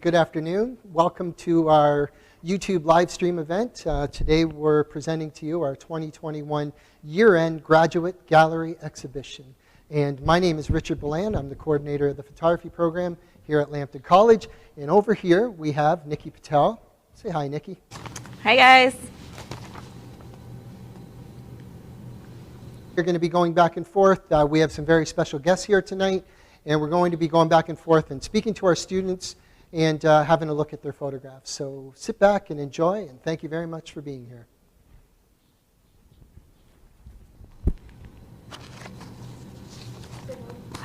Good afternoon. Welcome to our YouTube live stream event. Today we're presenting to you our 2021 year-end graduate gallery exhibition. And my name is Richard Belan. I'm the coordinator of the photography program here at Lambton College. And over here we have Nikki Patel. Say hi, Nikki. Hi, guys. We're going to be going back and forth. We have some very special guests here tonight. And we're going to be going back and forth and speaking to our students and having a look at their photographs. So sit back and enjoy, and thank you very much for being here.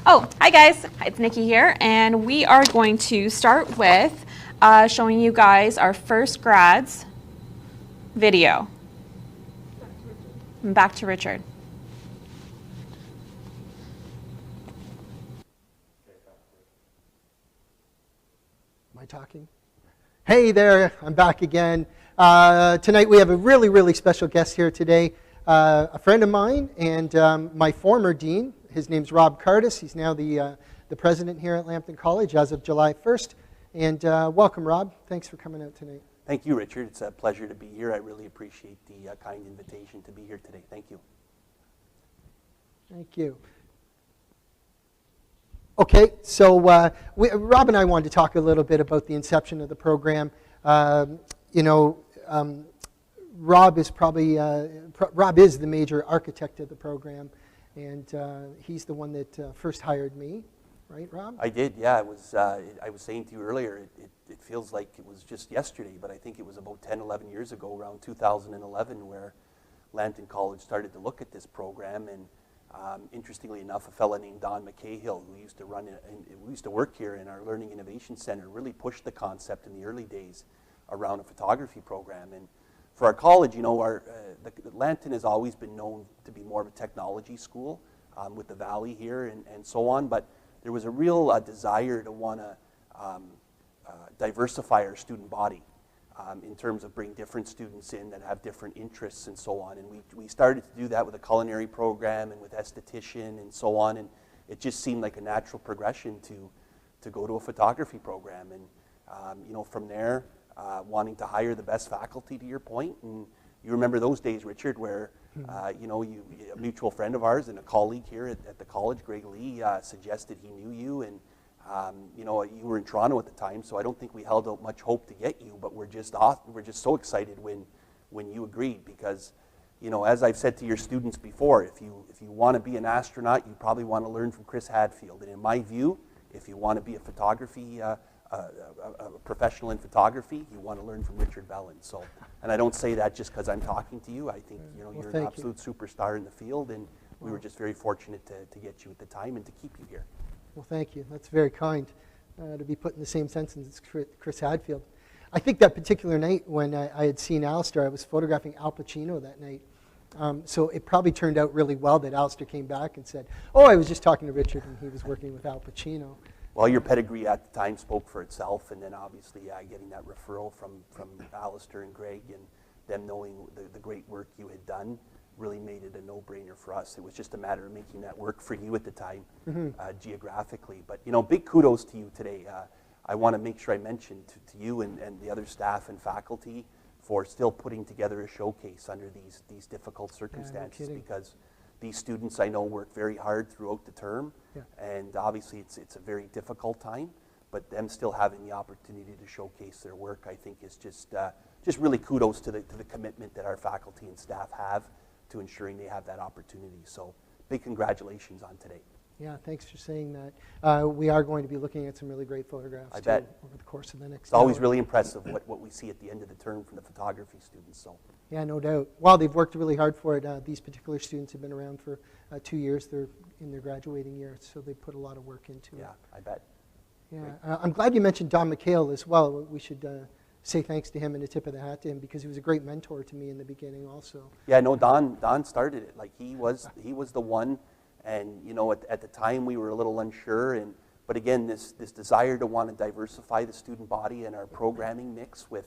Oh, hi guys, it's Nikki here, and we are going to start with showing you guys our first grads video. Back to Richard. Am I talking? Hey there, I'm back again. Tonight we have a really special guest here today, a friend of mine and my former dean. His name's Rob Cardis. He's now the president here at Lambton College as of July 1st. And welcome, Rob. Thanks for coming out tonight. Thank you, Richard. It's a pleasure to be here. I really appreciate the kind invitation to be here today. Thank you. Thank you. Okay, so Rob and I wanted to talk a little bit about the inception of the program. Rob is probably Rob is the major architect of the program, and he's the one that first hired me, right, Rob? I did, yeah. I was saying to you earlier, it feels like it was just yesterday, but I think it was about 10, 11 years ago, around 2011, where Lambton College started to look at this program. And interestingly enough, a fellow named Don McCahill, who used to work here in our Learning Innovation Center, really pushed the concept in the early days around a photography program. And for our college, Lambton has always been known to be more of a technology school with the Valley here and so on, but there was a real desire to want to diversify our student body in terms of bring different students in that have different interests and so on. And we started to do that with a culinary program and with esthetician and so on. And it just seemed like a natural progression to go to a photography program. And from there, wanting to hire the best faculty, to your point. And you remember those days, Richard, where a mutual friend of ours and a colleague here at the college, Greg Lee, suggested he knew you. And you were in Toronto at the time, so I don't think we held out much hope to get you, but we're just so excited when you agreed, because, as I've said to your students before, if you want to be an astronaut, you probably want to learn from Chris Hadfield. And in my view, if you want to be a professional in photography, you want to learn from Richard Bellin. So, and I don't say that just because I'm talking to you. I think you're an absolute superstar in the field, and we were just very fortunate to get you at the time and to keep you here. Well, thank you. That's very kind to be put in the same sentence as Chris Hadfield. I think that particular night when I had seen Alistair, I was photographing Al Pacino that night. So it probably turned out really well that Alistair came back and said, oh, I was just talking to Richard and he was working with Al Pacino. Well, your pedigree at the time spoke for itself, and then obviously getting that referral from Alistair and Greg and them knowing the great work you had done really made it a no-brainer for us. It was just a matter of making that work for you at the time, geographically. But, big kudos to you today. I want to make sure I mention to you and the other staff and faculty for still putting together a showcase under these difficult circumstances, because these students, I know, work very hard throughout the term, and obviously it's a very difficult time, but them still having the opportunity to showcase their work, I think, is just really kudos to the commitment that our faculty and staff have to ensuring they have that opportunity. So big congratulations on today. Yeah, thanks for saying that. We are going to be looking at some really great photographs I bet. Over the course of the next It's always hour. really impressive what we see at the end of the term from the photography students. So. Yeah, no doubt. Well, they've worked really hard for it. These particular students have been around for 2 years. They're in their graduating year, so they put a lot of work into it. Yeah, I bet. Yeah, I'm glad you mentioned Don McHale as well. We should say thanks to him and a tip of the hat to him, because he was a great mentor to me in the beginning also. Yeah, no, Don started it. Like he was the one, and at the time we were a little unsure, but again this desire to want to diversify the student body and our programming mix with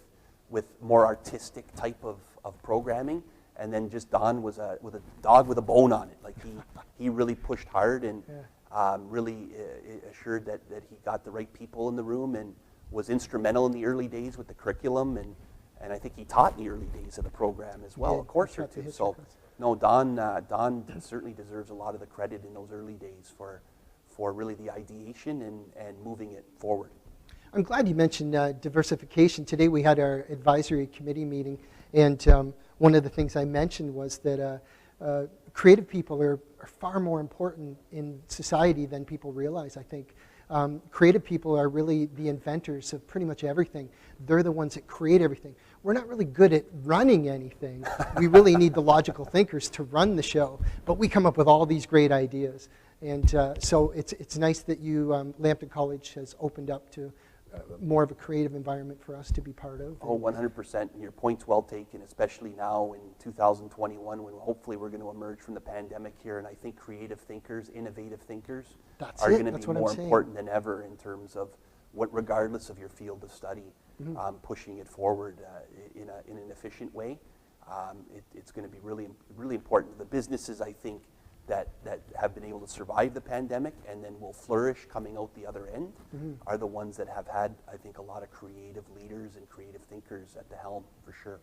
more artistic type of programming, and then just Don was a dog with a bone on it. Like he really pushed hard and really assured that he got the right people in the room, and was instrumental in the early days with the curriculum, and I think he taught in the early days of the program as well, did. a course He or taught the two. history So, class. no, Don certainly deserves a lot of the credit in those early days for really the ideation and moving it forward. I'm glad you mentioned diversification. Today we had our advisory committee meeting, and one of the things I mentioned was that creative people are far more important in society than people realize, I think. Creative people are really the inventors of pretty much everything. They're the ones that create everything. We're not really good at running anything. We really need the logical thinkers to run the show, but we come up with all these great ideas. And so it's nice that Lambton College has opened up to more of a creative environment for us to be part of. Oh, 100%. And your point's well taken, especially now in 2021 when hopefully we're going to emerge from the pandemic here. And I think creative thinkers, innovative thinkers are going to be more important than ever in terms of regardless of your field of study, pushing it forward in an efficient way. It's going to be really, really important. The businesses, I think, that have been able to survive the pandemic and then will flourish coming out the other end are the ones that have had, I think, a lot of creative leaders and creative thinkers at the helm, for sure.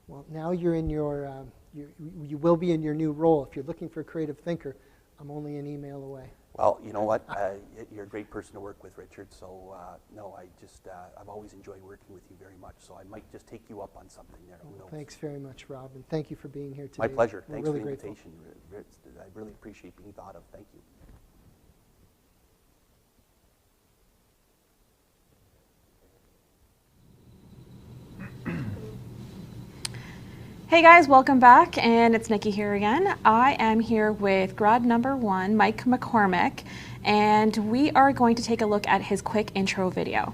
Well, now you're in your, you will be in your new role. If you're looking for a creative thinker, I'm only an email away. Well, you know what? You're a great person to work with, Richard. So, no, I've always enjoyed working with you very much. So I might just take you up on something there. Who knows? Thanks very much, Rob, and thank you for being here today. My pleasure. We're Thanks really for the grateful. invitation. I really appreciate being thought of. Thank you. Hey guys, welcome back, and it's Nikki here again. I am here with grad number 1, Mike McCormick, and we are going to take a look at his quick intro video.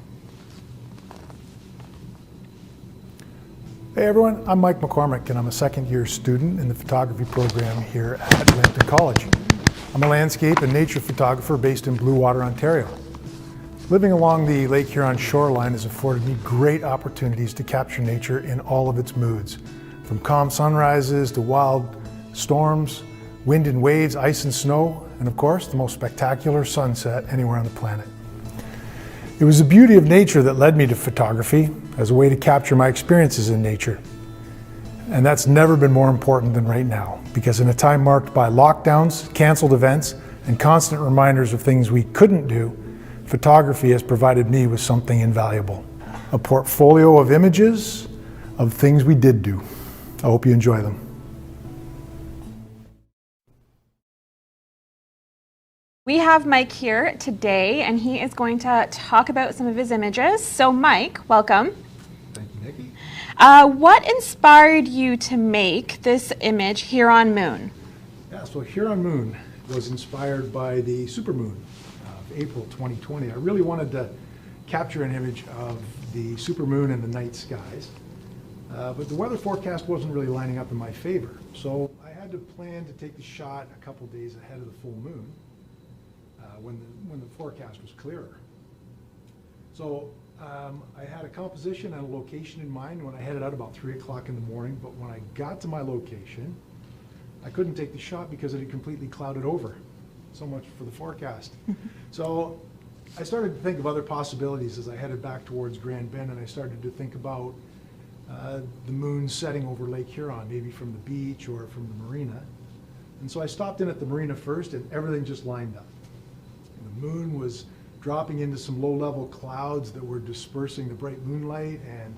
Hey everyone, I'm Mike McCormick, and I'm a second-year student in the photography program here at Lambton College. I'm a landscape and nature photographer based in Bluewater, Ontario. Living along the Lake Huron shoreline has afforded me great opportunities to capture nature in all of its moods, from calm sunrises to wild storms, wind and waves, ice and snow, and of course, the most spectacular sunset anywhere on the planet. It was the beauty of nature that led me to photography as a way to capture my experiences in nature. And that's never been more important than right now, because in a time marked by lockdowns, canceled events, and constant reminders of things we couldn't do, photography has provided me with something invaluable. A portfolio of images of things we did do. I hope you enjoy them. We have Mike here today, and he is going to talk about some of his images. So Mike, welcome. Thank you, Nikki. What inspired you to make this image, Huron Moon? Yeah, so Huron Moon was inspired by the supermoon of April 2020. I really wanted to capture an image of the supermoon in the night skies, but the weather forecast wasn't really lining up in my favor. So I had to plan to take the shot a couple days ahead of the full moon when the forecast was clearer. So I had a composition and a location in mind when I headed out about 3 o'clock in the morning, but when I got to my location, I couldn't take the shot because it had completely clouded over. So much for the forecast. So I started to think of other possibilities as I headed back towards Grand Bend, and I started to think about the moon setting over Lake Huron, maybe from the beach or from the marina. And so I stopped in at the marina first, and everything just lined up. And the moon was dropping into some low-level clouds that were dispersing the bright moonlight and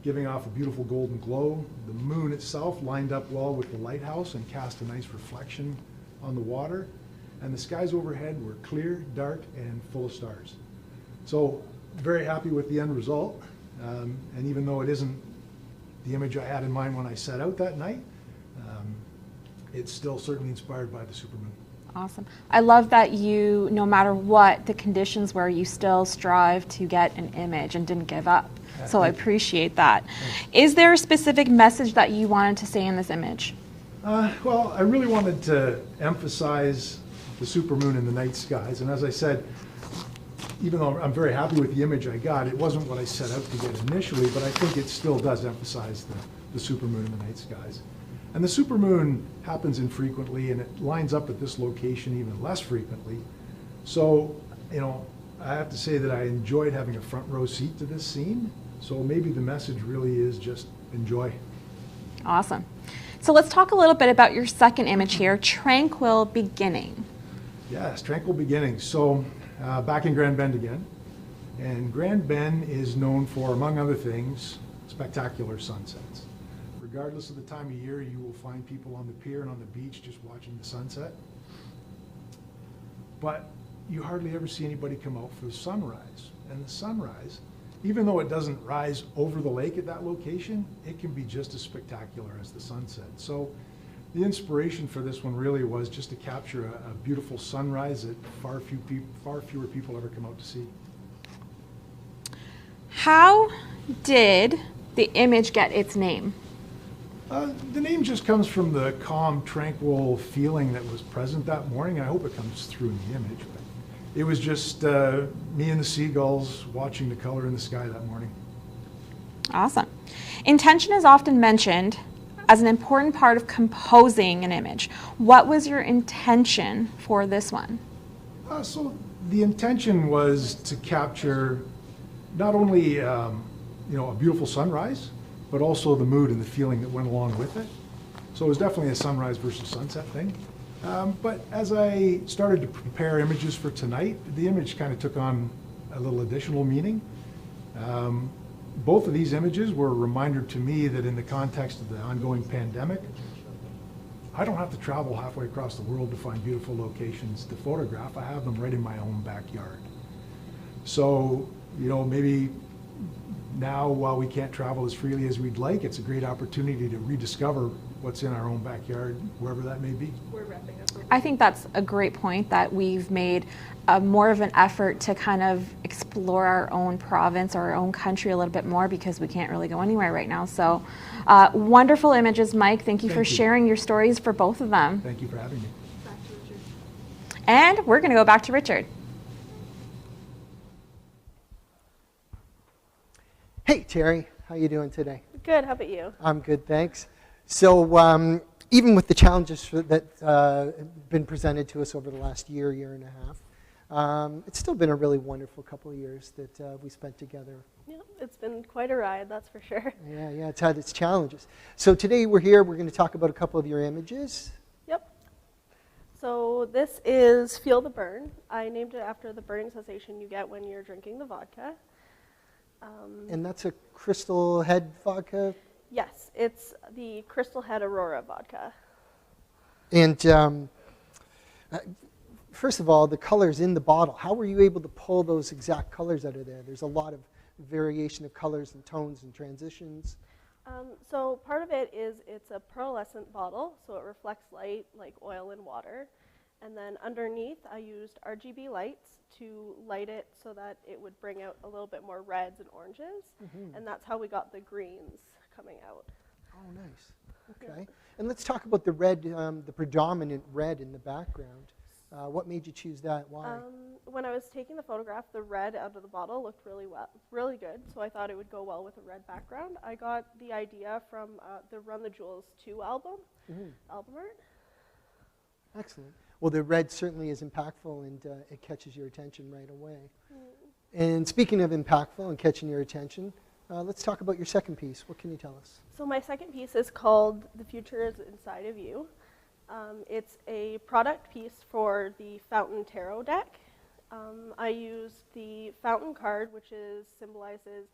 giving off a beautiful golden glow. The moon itself lined up well with the lighthouse and cast a nice reflection on the water. And the skies overhead were clear, dark, and full of stars. So very happy with the end result. And even though it isn't the image I had in mind when I set out that night, it's still certainly inspired by the supermoon. Awesome. I love that you, no matter what the conditions were, you still strive to get an image and didn't give up. So I appreciate that. Is there a specific message that you wanted to say in this image? Well, I really wanted to emphasize the supermoon in the night skies. And as I said, even though I'm very happy with the image I got, it wasn't what I set out to get initially, but I think it still does emphasize the supermoon in the night skies. And the supermoon happens infrequently, and it lines up at this location even less frequently. So, you know, I have to say that I enjoyed having a front row seat to this scene, so maybe the message really is just enjoy. Awesome. So let's talk a little bit about your second image here, Tranquil Beginning. Yes, Tranquil Beginnings. So back in Grand Bend again. And Grand Bend is known for, among other things, spectacular sunsets. Regardless of the time of year, you will find people on the pier and on the beach just watching the sunset. But you hardly ever see anybody come out for the sunrise. And the sunrise, even though it doesn't rise over the lake at that location, it can be just as spectacular as the sunset. So the inspiration for this one really was just to capture a beautiful sunrise that far fewer people ever come out to see. How did the image get its name? The name just comes from the calm, tranquil feeling that was present that morning. I hope it comes through in the image. But it was just me and the seagulls watching the color in the sky that morning. Awesome. Intention is often mentioned as an important part of composing an image. What was your intention for this one? So the intention was to capture not only a beautiful sunrise, but also the mood and the feeling that went along with it. So it was definitely a sunrise versus sunset thing. But as I started to prepare images for tonight, the image kind of took on a little additional meaning. Both of these images were a reminder to me that in the context of the ongoing pandemic, I don't have to travel halfway across the world to find beautiful locations to photograph. I have them right in my own backyard. So, maybe now, while we can't travel as freely as we'd like, it's a great opportunity to rediscover what's in our own backyard, wherever that may be. I think that's a great point, that we've made more of an effort to kind of explore our own province or our own country a little bit more, because we can't really go anywhere right now. So wonderful images, Mike. Thank you for sharing your stories for both of them. Thank you for having me. Back to Richard. And we're going to go back to Richard. Hey, Terry. How you doing today? Good, how about you? I'm good, thanks. So even with the challenges that have been presented to us over the last year and a half, it's still been a really wonderful couple of years that we spent together. Yeah, it's been quite a ride, that's for sure. Yeah, it's had its challenges. So today we're going to talk about a couple of your images. Yep. So this is Feel the Burn. I named it after the burning sensation you get when you're drinking the vodka. And that's a Crystal Head vodka? Yes, it's the Crystal Head Aurora vodka. And first of all, the colors in the bottle. How were you able to pull those exact colors out of there? There's a lot of variation of colors and tones and transitions. So part of it is it's a pearlescent bottle, so it reflects light like oil and water. And then underneath, I used RGB lights to light it so that it would bring out a little bit more reds and oranges. Mm-hmm. And that's how we got the greens coming out. Oh, nice. Okay. Yeah. And let's talk about the red, the predominant red in the background. What made you choose that? Why? When I was taking the photograph, the red out of the bottle looked really good. So I thought it would go well with a red background. I got the idea from the Run the Jewels 2 album art. Excellent. Well, the red certainly is impactful, and it catches your attention right away. And speaking of impactful and catching your attention, let's talk about your second piece. What can you tell us? So my second piece is called The Future is Inside of You. It's a product piece for the Fountain Tarot deck. I used the Fountain card, which symbolizes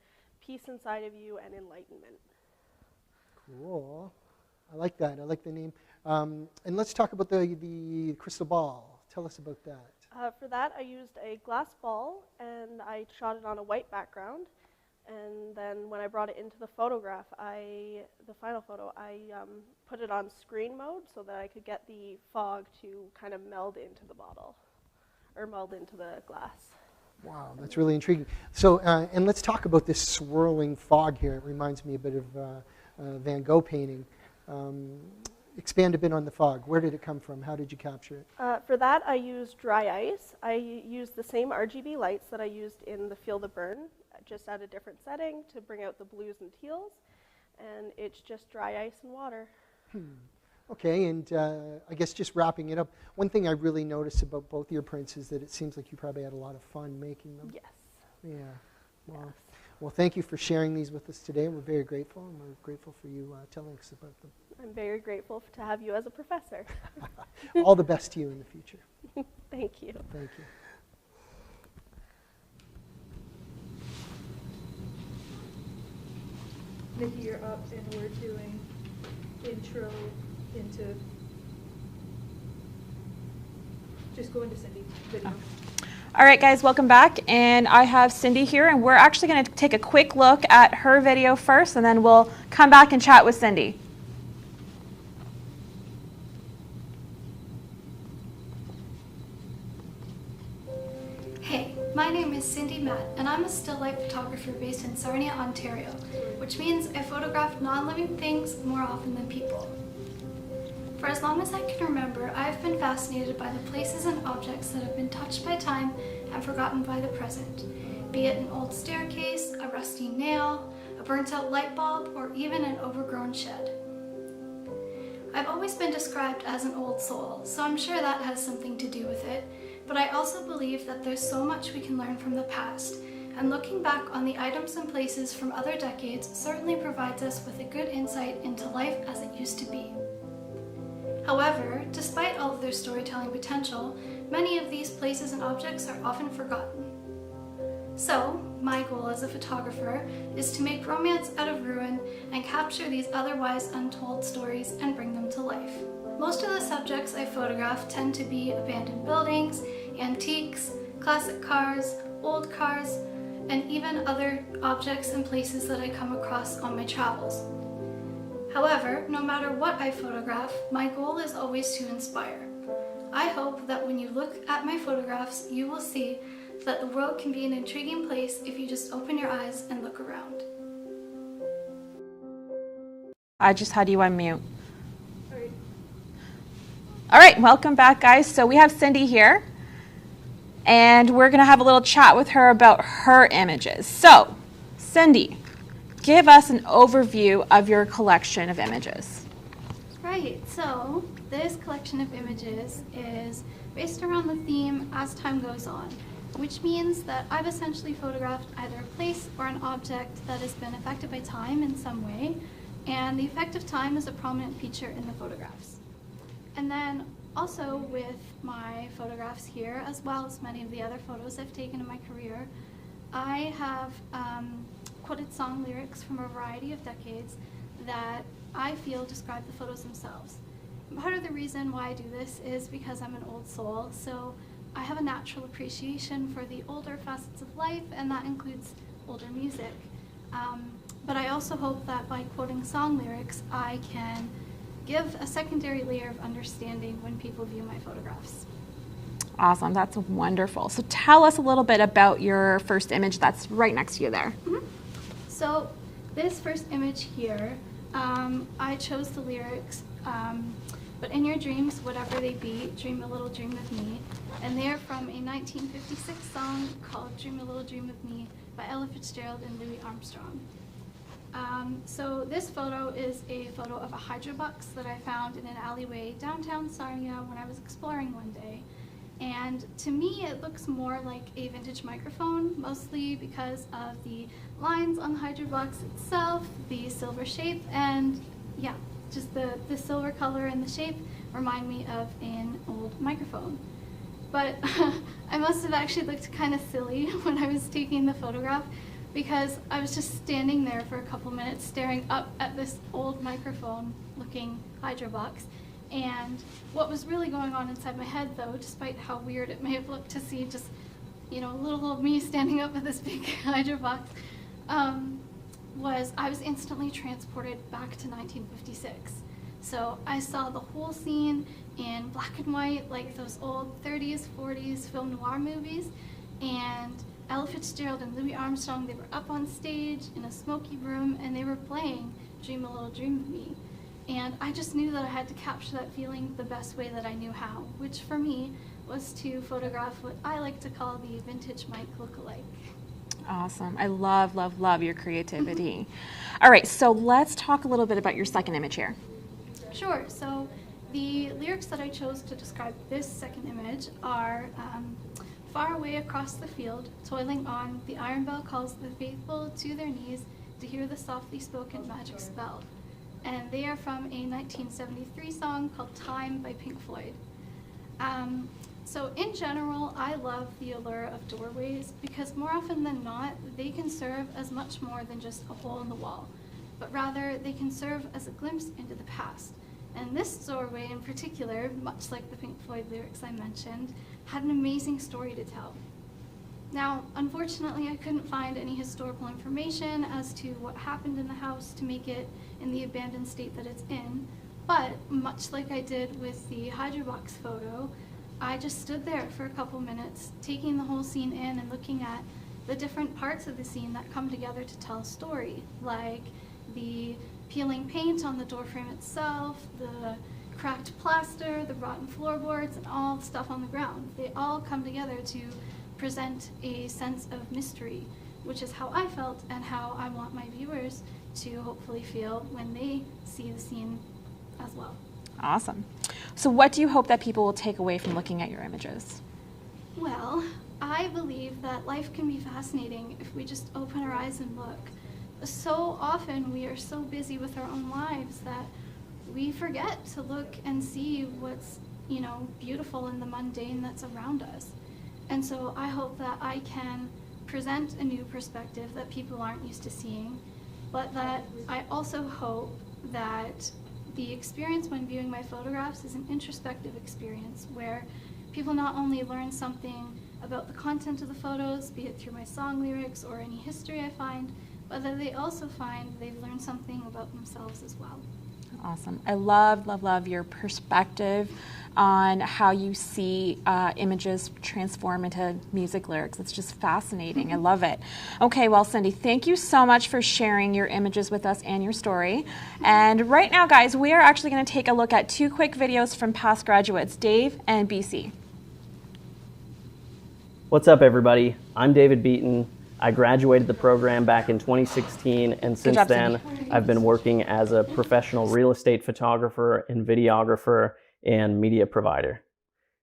peace inside of you and enlightenment. Cool. I like that. I like the name. And let's talk about the crystal ball. Tell us about that. For that, I used a glass ball, and I shot it on a white background. And then when I brought it into the photograph, the final photo, I put it on screen mode so that I could get the fog to kind of meld into the bottle, or meld into the glass. Wow, that's really intriguing. So, and let's talk about this swirling fog here. It reminds me a bit of a Van Gogh painting. Expand a bit on the fog. Where did it come from? How did you capture it? For that, I used dry ice. I used the same RGB lights that I used in the Feel the Burn, just at a different setting to bring out the blues and teals. And it's just dry ice and water. Okay, and I guess just wrapping it up, one thing I really noticed about both your prints is that it seems like you probably had a lot of fun making them. Yes. Yeah. Well, thank you for sharing these with us today. We're very grateful, and we're grateful for you telling us about them. I'm very grateful to have you as a professor. All the best to you in the future. Thank you. Thank you. Nikki, you're up, and we're doing intro into, just go into Cindy video. All right, guys, welcome back. And I have Cindy here, and we're actually going to take a quick look at her video first, and then we'll come back and chat with Cindy. Hey, my name is Cindy Matt, and I'm a still life photographer based in Sarnia, Ontario, which means I photograph non-living things more often than people. For as long as I can remember, I've been fascinated by the places and objects that have been touched by time and forgotten by the present, be it an old staircase, a rusty nail, a burnt-out light bulb, or even an overgrown shed. I've always been described as an old soul, so I'm sure that has something to do with it, but I also believe that there's so much we can learn from the past, and looking back on the items and places from other decades certainly provides us with a good insight into life as it used to be. However, despite all of their storytelling potential, many of these places and objects are often forgotten. So, my goal as a photographer is to make romance out of ruin and capture these otherwise untold stories and bring them to life. Most of the subjects I photograph tend to be abandoned buildings, antiques, classic cars, old cars, and even other objects and places that I come across on my travels. However, no matter what I photograph, my goal is always to inspire. I hope that when you look at my photographs, you will see that the world can be an intriguing place if you just open your eyes and look around. I just had you unmute. All right. All right, welcome back, guys. So we have Cindy here, and we're going to have a little chat with her about her images. So, Cindy, give us an overview of your collection of images. Right, so this collection of images is based around the theme as time goes on, which means that I've essentially photographed either a place or an object that has been affected by time in some way, and the effect of time is a prominent feature in the photographs. And then also with my photographs here, as well as many of the other photos I've taken in my career, I have quoted song lyrics from a variety of decades that I feel describe the photos themselves. And part of the reason why I do this is because I'm an old soul, so I have a natural appreciation for the older facets of life, and that includes older music. But I also hope that by quoting song lyrics, I can give a secondary layer of understanding when people view my photographs. Awesome, that's wonderful. So tell us a little bit about your first image that's right next to you there. Mm-hmm. So this first image here, I chose the lyrics, but in your dreams, whatever they be, dream a little dream of me. And they're from a 1956 song called Dream a Little Dream of Me by Ella Fitzgerald and Louis Armstrong. So this photo is a photo of a hydrobox that I found in an alleyway downtown Sarnia when I was exploring one day. And to me, it looks more like a vintage microphone, mostly because of the lines on the hydrobox itself, the silver shape, and yeah, just the silver color and the shape remind me of an old microphone. But I must have actually looked kind of silly when I was taking the photograph, because I was just standing there for a couple minutes staring up at this old microphone looking hydrobox. And what was really going on inside my head, though, despite how weird it may have looked to see just, little old me standing up at this big hydrobox, was I was instantly transported back to 1956. So I saw the whole scene in black and white, like those old 30s, 40s film noir movies, and Ella Fitzgerald and Louis Armstrong, they were up on stage in a smoky room, and they were playing Dream a Little Dream of Me. And I just knew that I had to capture that feeling the best way that I knew how, which for me was to photograph what I like to call the vintage mic look-alike. Awesome. I love, love, love your creativity. All right, so let's talk a little bit about your second image here. Sure. So the lyrics that I chose to describe this second image are far away across the field, toiling on, the iron bell calls the faithful to their knees to hear the softly spoken magic spell. And they are from a 1973 song called Time by Pink Floyd. So in general, I love the allure of doorways because more often than not, they can serve as much more than just a hole in the wall, but rather they can serve as a glimpse into the past. And this doorway in particular, much like the Pink Floyd lyrics I mentioned, had an amazing story to tell. Now, unfortunately, I couldn't find any historical information as to what happened in the house to make it in the abandoned state that it's in, but much like I did with the Hydrobox photo, I just stood there for a couple minutes, taking the whole scene in and looking at the different parts of the scene that come together to tell a story, like the peeling paint on the doorframe itself, the cracked plaster, the rotten floorboards, and all the stuff on the ground. They all come together to present a sense of mystery, which is how I felt and how I want my viewers to hopefully feel when they see the scene as well. Awesome. So what do you hope that people will take away from looking at your images? Well, I believe that life can be fascinating if we just open our eyes and look. So often we are so busy with our own lives that we forget to look and see what's, beautiful in the mundane that's around us. And so I hope that I can present a new perspective that people aren't used to seeing, but that I also hope that the experience when viewing my photographs is an introspective experience where people not only learn something about the content of the photos, be it through my song lyrics or any history I find, but that they also find they've learned something about themselves as well. Awesome. I love, love, love your perspective on how you see images transform into music lyrics. It's just fascinating. I love it. Okay, well, Cindy, thank you so much for sharing your images with us and your story. And right now, guys, we are actually going to take a look at 2 quick videos from past graduates, Dave and BC. What's up, everybody? I'm David Beaton. I graduated the program back in 2016, and since then, I've been working as a professional real estate photographer and videographer and media provider.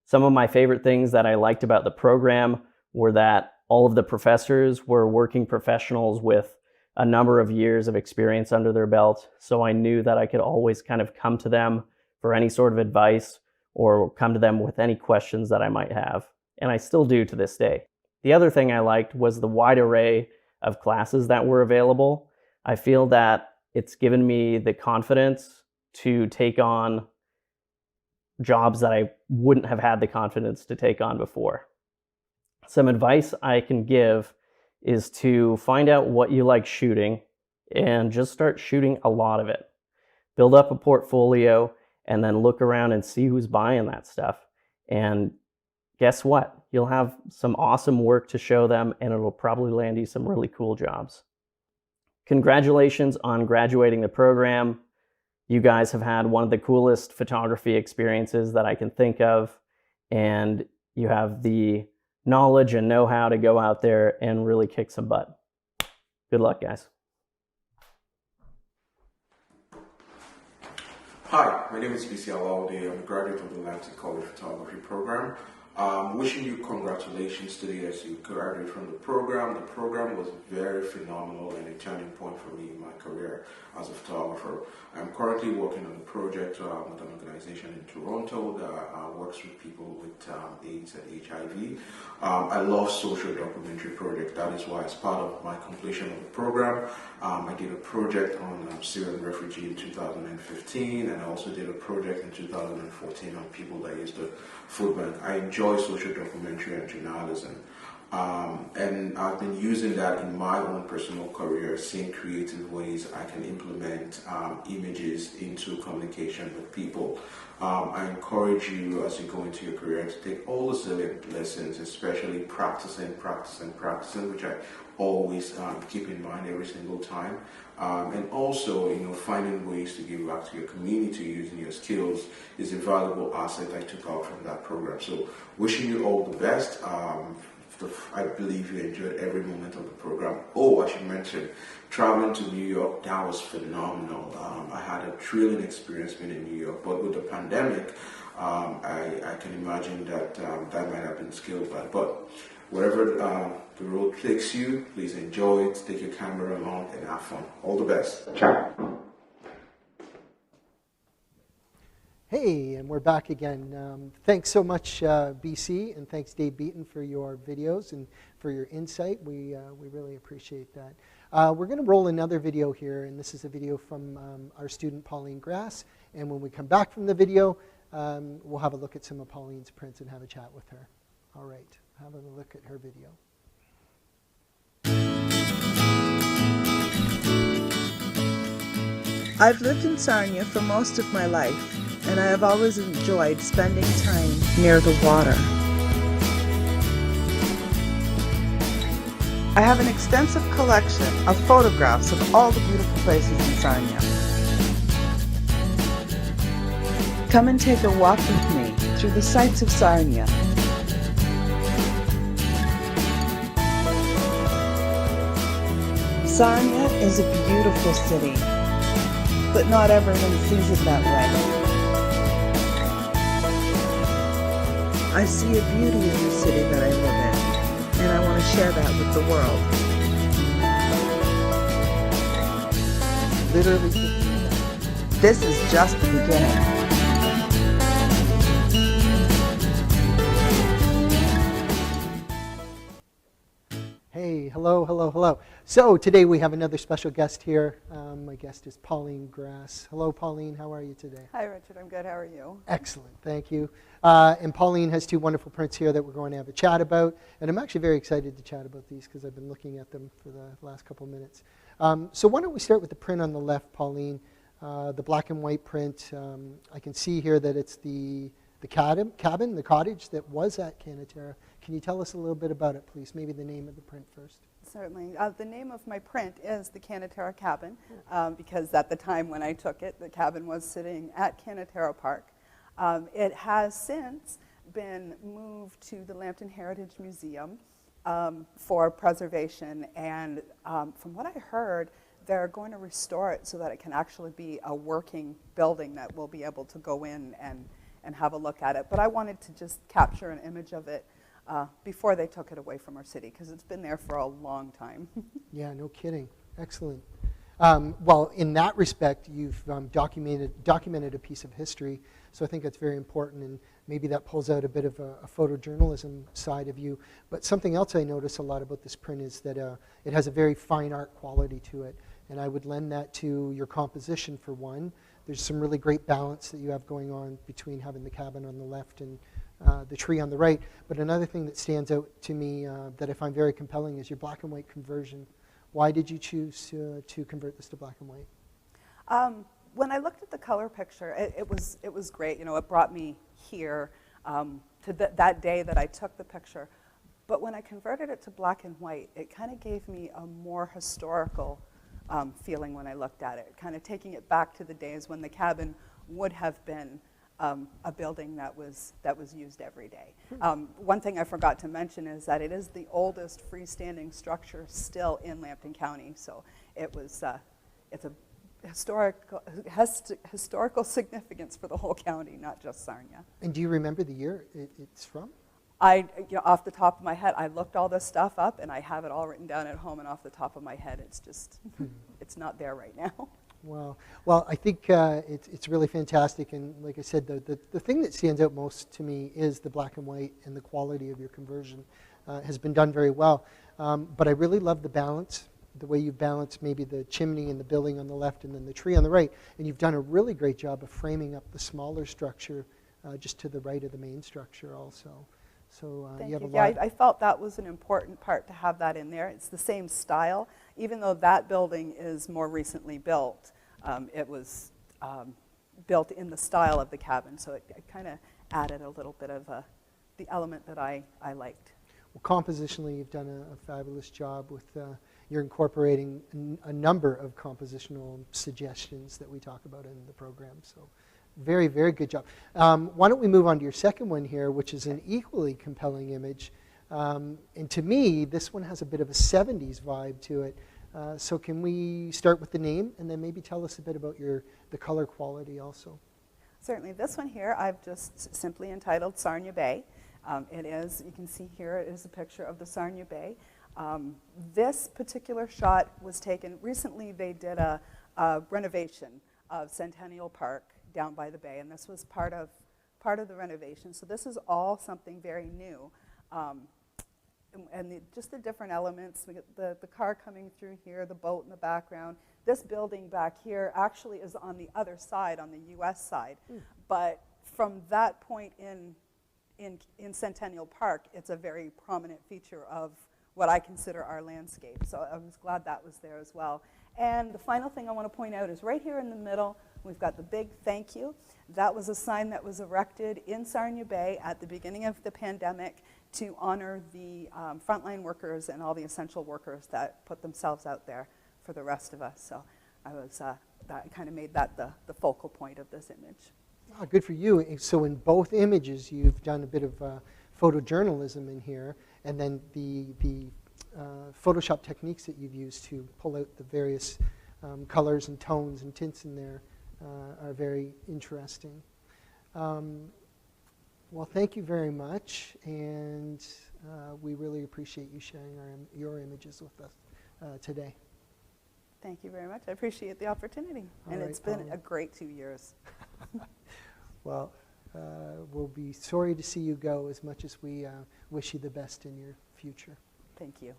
Some of my favorite things that I liked about the program were that all of the professors were working professionals with a number of years of experience under their belt, so I knew that I could always kind of come to them for any sort of advice or come to them with any questions that I might have, and I still do to this day. The other thing I liked was the wide array of classes that were available. I feel that it's given me the confidence to take on jobs that I wouldn't have had the confidence to take on before. Some advice I can give is to find out what you like shooting and just start shooting a lot of it. Build up a portfolio and then look around and see who's buying that stuff. And guess what? You'll have some awesome work to show them, and it'll probably land you some really cool jobs. Congratulations on graduating the program. You guys have had one of the coolest photography experiences that I can think of, and you have the knowledge and know-how to go out there and really kick some butt. Good luck, guys. Hi, my name is BC Alaude. I'm a graduate of the Lambton College Photography Program. Wishing you congratulations today as you graduate from the program. The program was very phenomenal and a turning point for me in my career as a photographer. I'm currently working on a project with an organization in Toronto that works with people with AIDS and HIV. I love social documentary projects. That is why, as part of my completion of the program, I did a project on Syrian refugee in 2015, and I also did a project in 2014 on people that used the food bank. I enjoy social documentary and journalism, and I've been using that in my own personal career, seeing creative ways I can implement images into communication with people. I encourage you as you go into your career to take all the salient lessons, especially practicing, which I always keep in mind every single time. And also, finding ways to give back to your community using your skills is a valuable asset I took out from that program. So wishing you all the best. I believe you enjoyed every moment of the program. Oh, I should mention, traveling to New York, that was phenomenal. I had a thrilling experience being in New York, but with the pandemic, I can imagine that that might have been scaled back. But wherever the road takes you, please enjoy it, take your camera along, and have fun. All the best. Ciao. Hey, and we're back again. Thanks so much, BC, and thanks, Dave Beaton, for your videos and for your insight. We really appreciate that. We're going to roll another video here, and this is a video from our student, Pauline Grass. And when we come back from the video, we'll have a look at some of Pauline's prints and have a chat with her. All right, have a look at her video. I've lived in Sarnia for most of my life, and I have always enjoyed spending time near the water. I have an extensive collection of photographs of all the beautiful places in Sarnia. Come and take a walk with me through the sights of Sarnia. Sarnia is a beautiful city, but not everyone sees it that way. I see a beauty in the city that I live in, and I want to share that with the world. Literally. This is just the beginning. Hey, hello, hello, hello. So today we have another special guest here. My guest is Pauline Grass. Hello, Pauline. How are you today? Hi, Richard. I'm good. How are you? Excellent. Thank you. And Pauline has two wonderful prints here that we're going to have a chat about. And I'm actually very excited to chat about these because I've been looking at them for the last couple minutes. So why don't we start with the print on the left, Pauline, the black and white print. I can see here that it's the cabin, the cottage that was at Canatera. Can you tell us a little bit about it, please? Maybe the name of the print first. Certainly. The name of my print is the Canatera Cabin, because at the time when I took it, the cabin was sitting at Canatera Park. It has since been moved to the Lambton Heritage Museum for preservation, and from what I heard, they're going to restore it so that it can actually be a working building that we'll be able to go in and have a look at it. But I wanted to just capture an image of it before they took it away from our city, because it's been there for a long time. Yeah, no kidding. Excellent. Well, in that respect, you've documented a piece of history, so I think that's very important, and maybe that pulls out a bit of a photojournalism side of you. But something else I notice a lot about this print is that it has a very fine art quality to it, and I would lend that to your composition for one. There's some really great balance that you have going on between having the cabin on the left and the tree on the right. But another thing that stands out to me that I find very compelling is your black and white conversion. Why did you choose to convert this to black and white? When I looked at the color picture, it was great. You know, it brought me here to that day that I took the picture. But when I converted it to black and white, it kind of gave me a more historical feeling when I looked at it, kind of taking it back to the days when the cabin would have been a building that was used every day. One thing I forgot to mention is that it is the oldest freestanding structure still in Lambton County, so it's a historical significance for the whole county, not just Sarnia. And do you remember the year it's from? Off the top of my head, I looked all this stuff up, and I have it all written down at home, and off the top of my head, it's just, it's not there right now. Well, I think it's really fantastic, and like I said, the thing that stands out most to me is the black and white, and the quality of your conversion has been done very well. But I really love the balance, the way you balance maybe the chimney and the building on the left and then the tree on the right, and you've done a really great job of framing up the smaller structure just to the right of the main structure also. So Thank you have you. a lot. Yeah, I felt that was an important part to have that in there. It's the same style, even though that building is more recently built. It was built in the style of the cabin, so it kind of added a little bit of the element that I liked. Well, compositionally, you've done a fabulous job with you're incorporating a number of compositional suggestions that we talk about in the program. So very, very good job. Why don't we move on to your second one here, which is an equally compelling image. And to me, this one has a bit of a 70s vibe to it. So can we start with the name and then maybe tell us a bit about the color quality also? Certainly. This one here I've just simply entitled Sarnia Bay. It is, you can see here, it is a picture of the Sarnia Bay. This particular shot was taken, recently they did a renovation of Centennial Park down by the bay, and this was part of the renovation. So this is all something very new. And just the different elements, we get the car coming through here, the boat in the background. This building back here actually is on the other side, on the US side. But from that point in Centennial Park, it's a very prominent feature of what I consider our landscape. So I was glad that was there as well. And the final thing I want to point out is right here in the middle, we've got the big thank you. That was a sign that was erected in Sarnia Bay at the beginning of the pandemic to honor the frontline workers and all the essential workers that put themselves out there for the rest of us. So I was, that kind of made that the focal point of this image. Oh, good for you. So in both images, you've done a bit of photojournalism in here, and then the Photoshop techniques that you've used to pull out the various colors and tones and tints in there are very interesting. Well, thank you very much, and we really appreciate you sharing your images with us today. Thank you very much. I appreciate the opportunity, and right, it's been a great 2 years. Well, we'll be sorry to see you go as much as we wish you the best in your future. Thank you.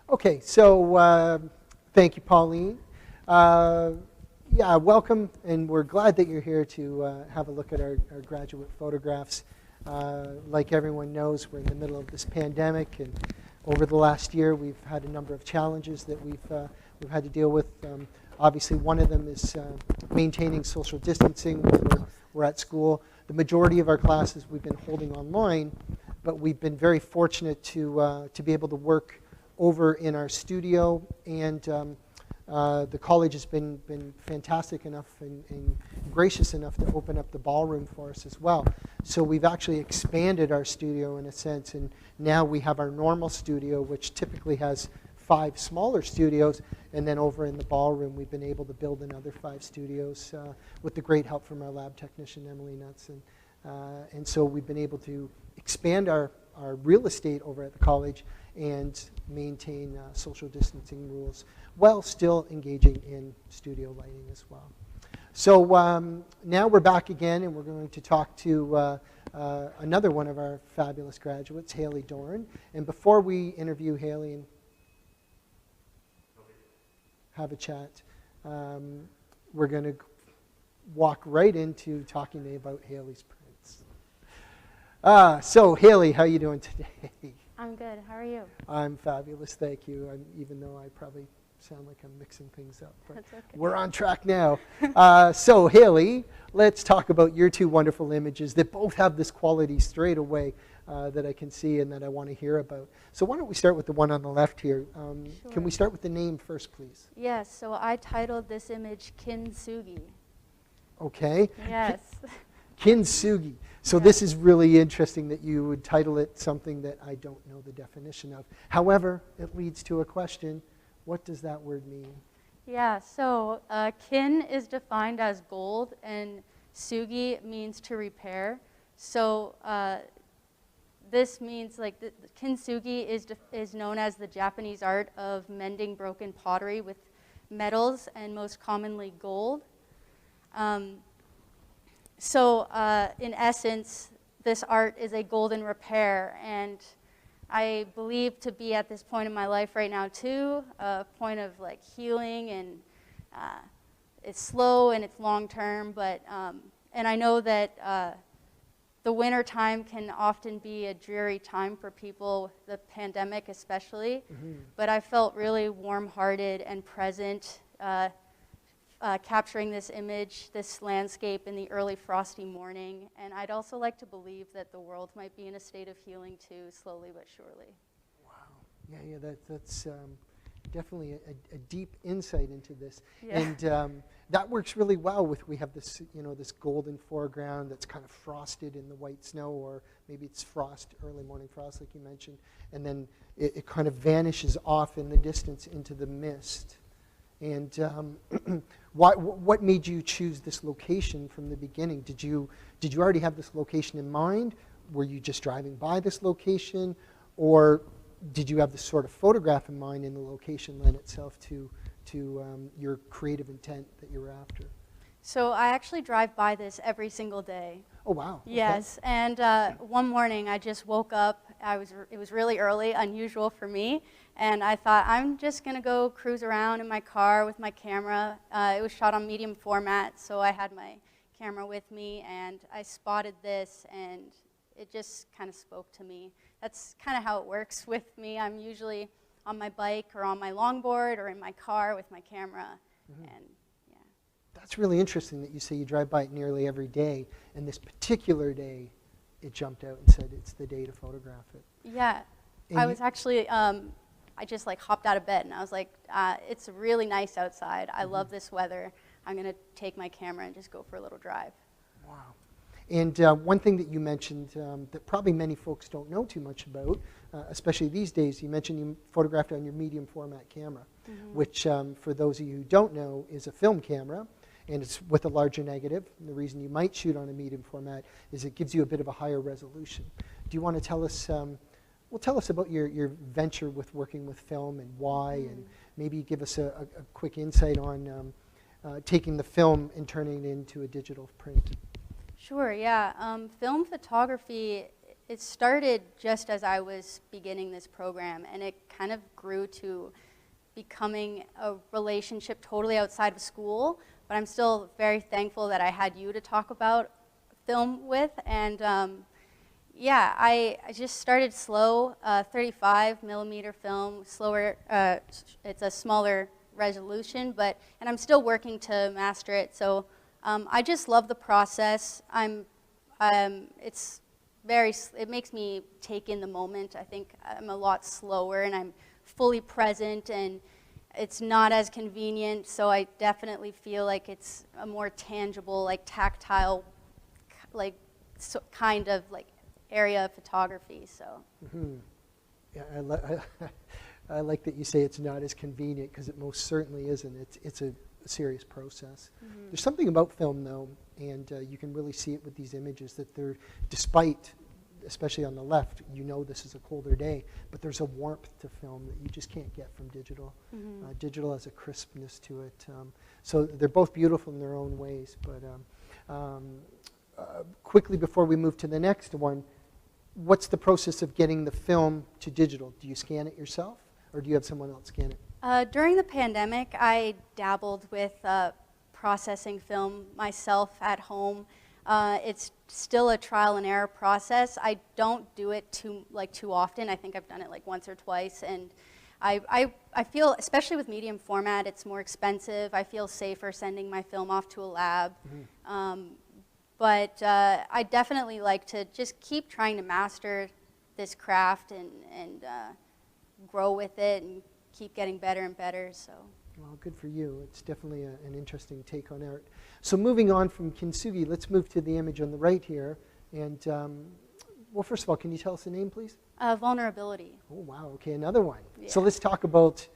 Okay, so thank you, Pauline. Yeah, welcome, and we're glad that you're here to have a look at our graduate photographs. Like everyone knows, we're in the middle of this pandemic, and over the last year, we've had a number of challenges that we've had to deal with. Obviously, one of them is maintaining social distancing when we're at school. The majority of our classes we've been holding online, but we've been very fortunate to be able to work over in our studio, and the college has been fantastic enough and gracious enough to open up the ballroom for us as well. So we've actually expanded our studio in a sense, and now we have our normal studio, which typically has 5 smaller studios, and then over in the ballroom we've been able to build another 5 studios with the great help from our lab technician, Emily Lutz. And so we've been able to expand our real estate over at the college and maintain social distancing rules while still engaging in studio lighting as well. So now we're back again, and we're going to talk to another one of our fabulous graduates, Haley Doran. And before we interview Haley and have a chat, we're going to walk right into talking to you about Haley's prints. So Haley, how are you doing today? I'm good. How are you? I'm fabulous, thank you. Even though I probably sound like I'm mixing things up, but That's okay. We're on track now. So Haley, let's talk about your 2 wonderful images that both have this quality straight away that I can see and that I want to hear about. So why don't we start with the one on the left here? Sure. Can we start with the name first, please? Yes, so I titled this image Kintsugi. Okay. Yes. Kintsugi. So this is really interesting that you would title it something that I don't know the definition of. However, it leads to a question. What does that word mean? Yeah, so kin is defined as gold, and sugi means to repair. So this means like the kintsugi is known as the Japanese art of mending broken pottery with metals and most commonly gold. So in essence, this art is a golden repair, and I believe to be at this point in my life right now too, a point of like healing, and it's slow and it's long term, but and I know that the winter time can often be a dreary time for people, the pandemic especially, but I felt really warm-hearted and present capturing this image, this landscape in the early frosty morning. And I'd also like to believe that the world might be in a state of healing too, slowly but surely. Wow. Yeah, that's definitely a deep insight into this. Yeah. And that works really well with, we have this, this golden foreground that's kind of frosted in the white snow, or maybe it's frost, early morning frost like you mentioned, and then it kind of vanishes off in the distance into the mist. And what made you choose this location from the beginning? Did you already have this location in mind? Were you just driving by this location? Or did you have this sort of photograph in mind, and the location lent itself to your creative intent that you were after? So I actually drive by this every single day. Oh, wow. Yes, Okay. and one morning I just woke up. It was really early, unusual for me, and I thought, I'm just going to go cruise around in my car with my camera. It was shot on medium format, so I had my camera with me, and I spotted this, and it just kind of spoke to me. That's kind of how it works with me. I'm usually on my bike or on my longboard or in my car with my camera, and yeah. That's really interesting that you say you drive by it nearly every day, and this particular day, it jumped out and said it's the day to photograph it. Yeah, And I was actually, I just like hopped out of bed and I was like, it's really nice outside. I love this weather. I'm going to take my camera and just go for a little drive. Wow. And one thing that you mentioned that probably many folks don't know too much about, especially these days, you mentioned you photographed on your medium format camera, which for those of you who don't know is a film camera, and it's with a larger negative. And the reason you might shoot on a medium format is it gives you a bit of a higher resolution. Do you want to tell us, tell us about your venture with working with film and why, and maybe give us a quick insight on taking the film and turning it into a digital print. Sure, yeah. Film photography, it started just as I was beginning this program, and it kind of grew to becoming a relationship totally outside of school, but I'm still very thankful that I had you to talk about film with, and yeah, I just started slow, 35 millimeter film, slower, it's a smaller resolution, and I'm still working to master it, so I just love the process. It makes me take in the moment. I think I'm a lot slower and I'm fully present, and it's not as convenient, so I definitely feel like it's a more tangible, like tactile, like kind of like area of photography. So. Yeah, I like that you say it's not as convenient, because it most certainly isn't. It's a serious process. There's something about film, though, and you can really see it with these images, that they're, despite, especially on the left, this is a colder day, but there's a warmth to film that you just can't get from digital. Digital has a crispness to it. So they're both beautiful in their own ways, but quickly before we move to the next one, what's the process of getting the film to digital? Do you scan it yourself, or do you have someone else scan it? During the pandemic, I dabbled with processing film myself at home. It's still a trial and error process. I don't do it too often. I think I've done it like once or twice, and I feel, especially with medium format, it's more expensive. I feel safer sending my film off to a lab. But I definitely like to just keep trying to master this craft and grow with it and keep getting better and better. So. Well, good for you. It's definitely an interesting take on art. So moving on from kintsugi, let's move to the image on the right here. And well, first of all, can you tell us the name, please? Vulnerability. Oh, wow. Okay, another one. Yeah. So let's talk about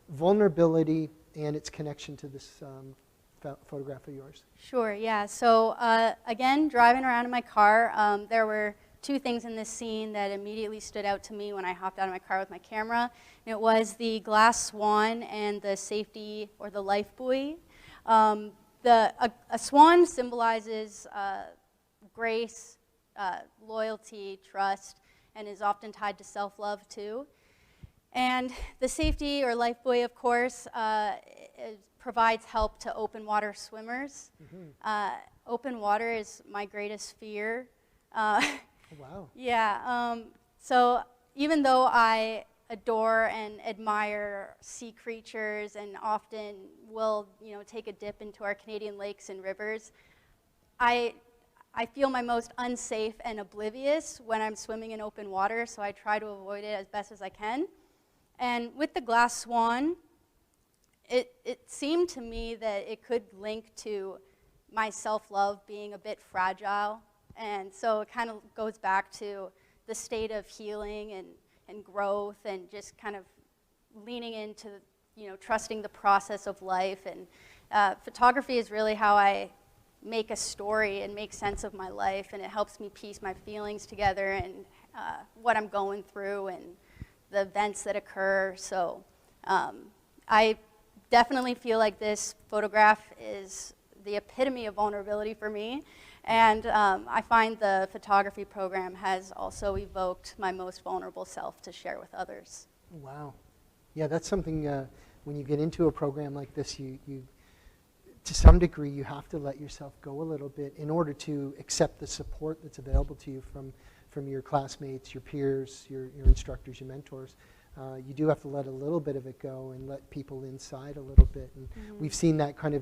vulnerability and its connection to this photograph of yours. Sure, yeah. So again, driving around in my car, there were two things in this scene that immediately stood out to me when I hopped out of my car with my camera. And it was the glass swan and the safety or the life buoy. A swan symbolizes grace, loyalty, trust, and is often tied to self-love too. And the safety or life buoy, of course, provides help to open water swimmers. Open water is my greatest fear. Wow. Yeah, so even though I adore and admire sea creatures and often will, take a dip into our Canadian lakes and rivers, I feel my most unsafe and oblivious when I'm swimming in open water, so I try to avoid it as best as I can. And with the glass swan, it seemed to me that it could link to my self-love being a bit fragile. And so it kind of goes back to the state of healing and growth and just kind of leaning into, trusting the process of life. And photography is really how I make a story and make sense of my life, and it helps me piece my feelings together and what I'm going through and the events that occur. So I definitely feel like this photograph is the epitome of vulnerability for me. And I find the photography program has also evoked my most vulnerable self to share with others. Wow. Yeah, that's something, when you get into a program like this, you to some degree, you have to let yourself go a little bit in order to accept the support that's available to you from your classmates, your peers, your instructors, your mentors. You do have to let a little bit of it go and let people inside a little bit. And we've seen that kind of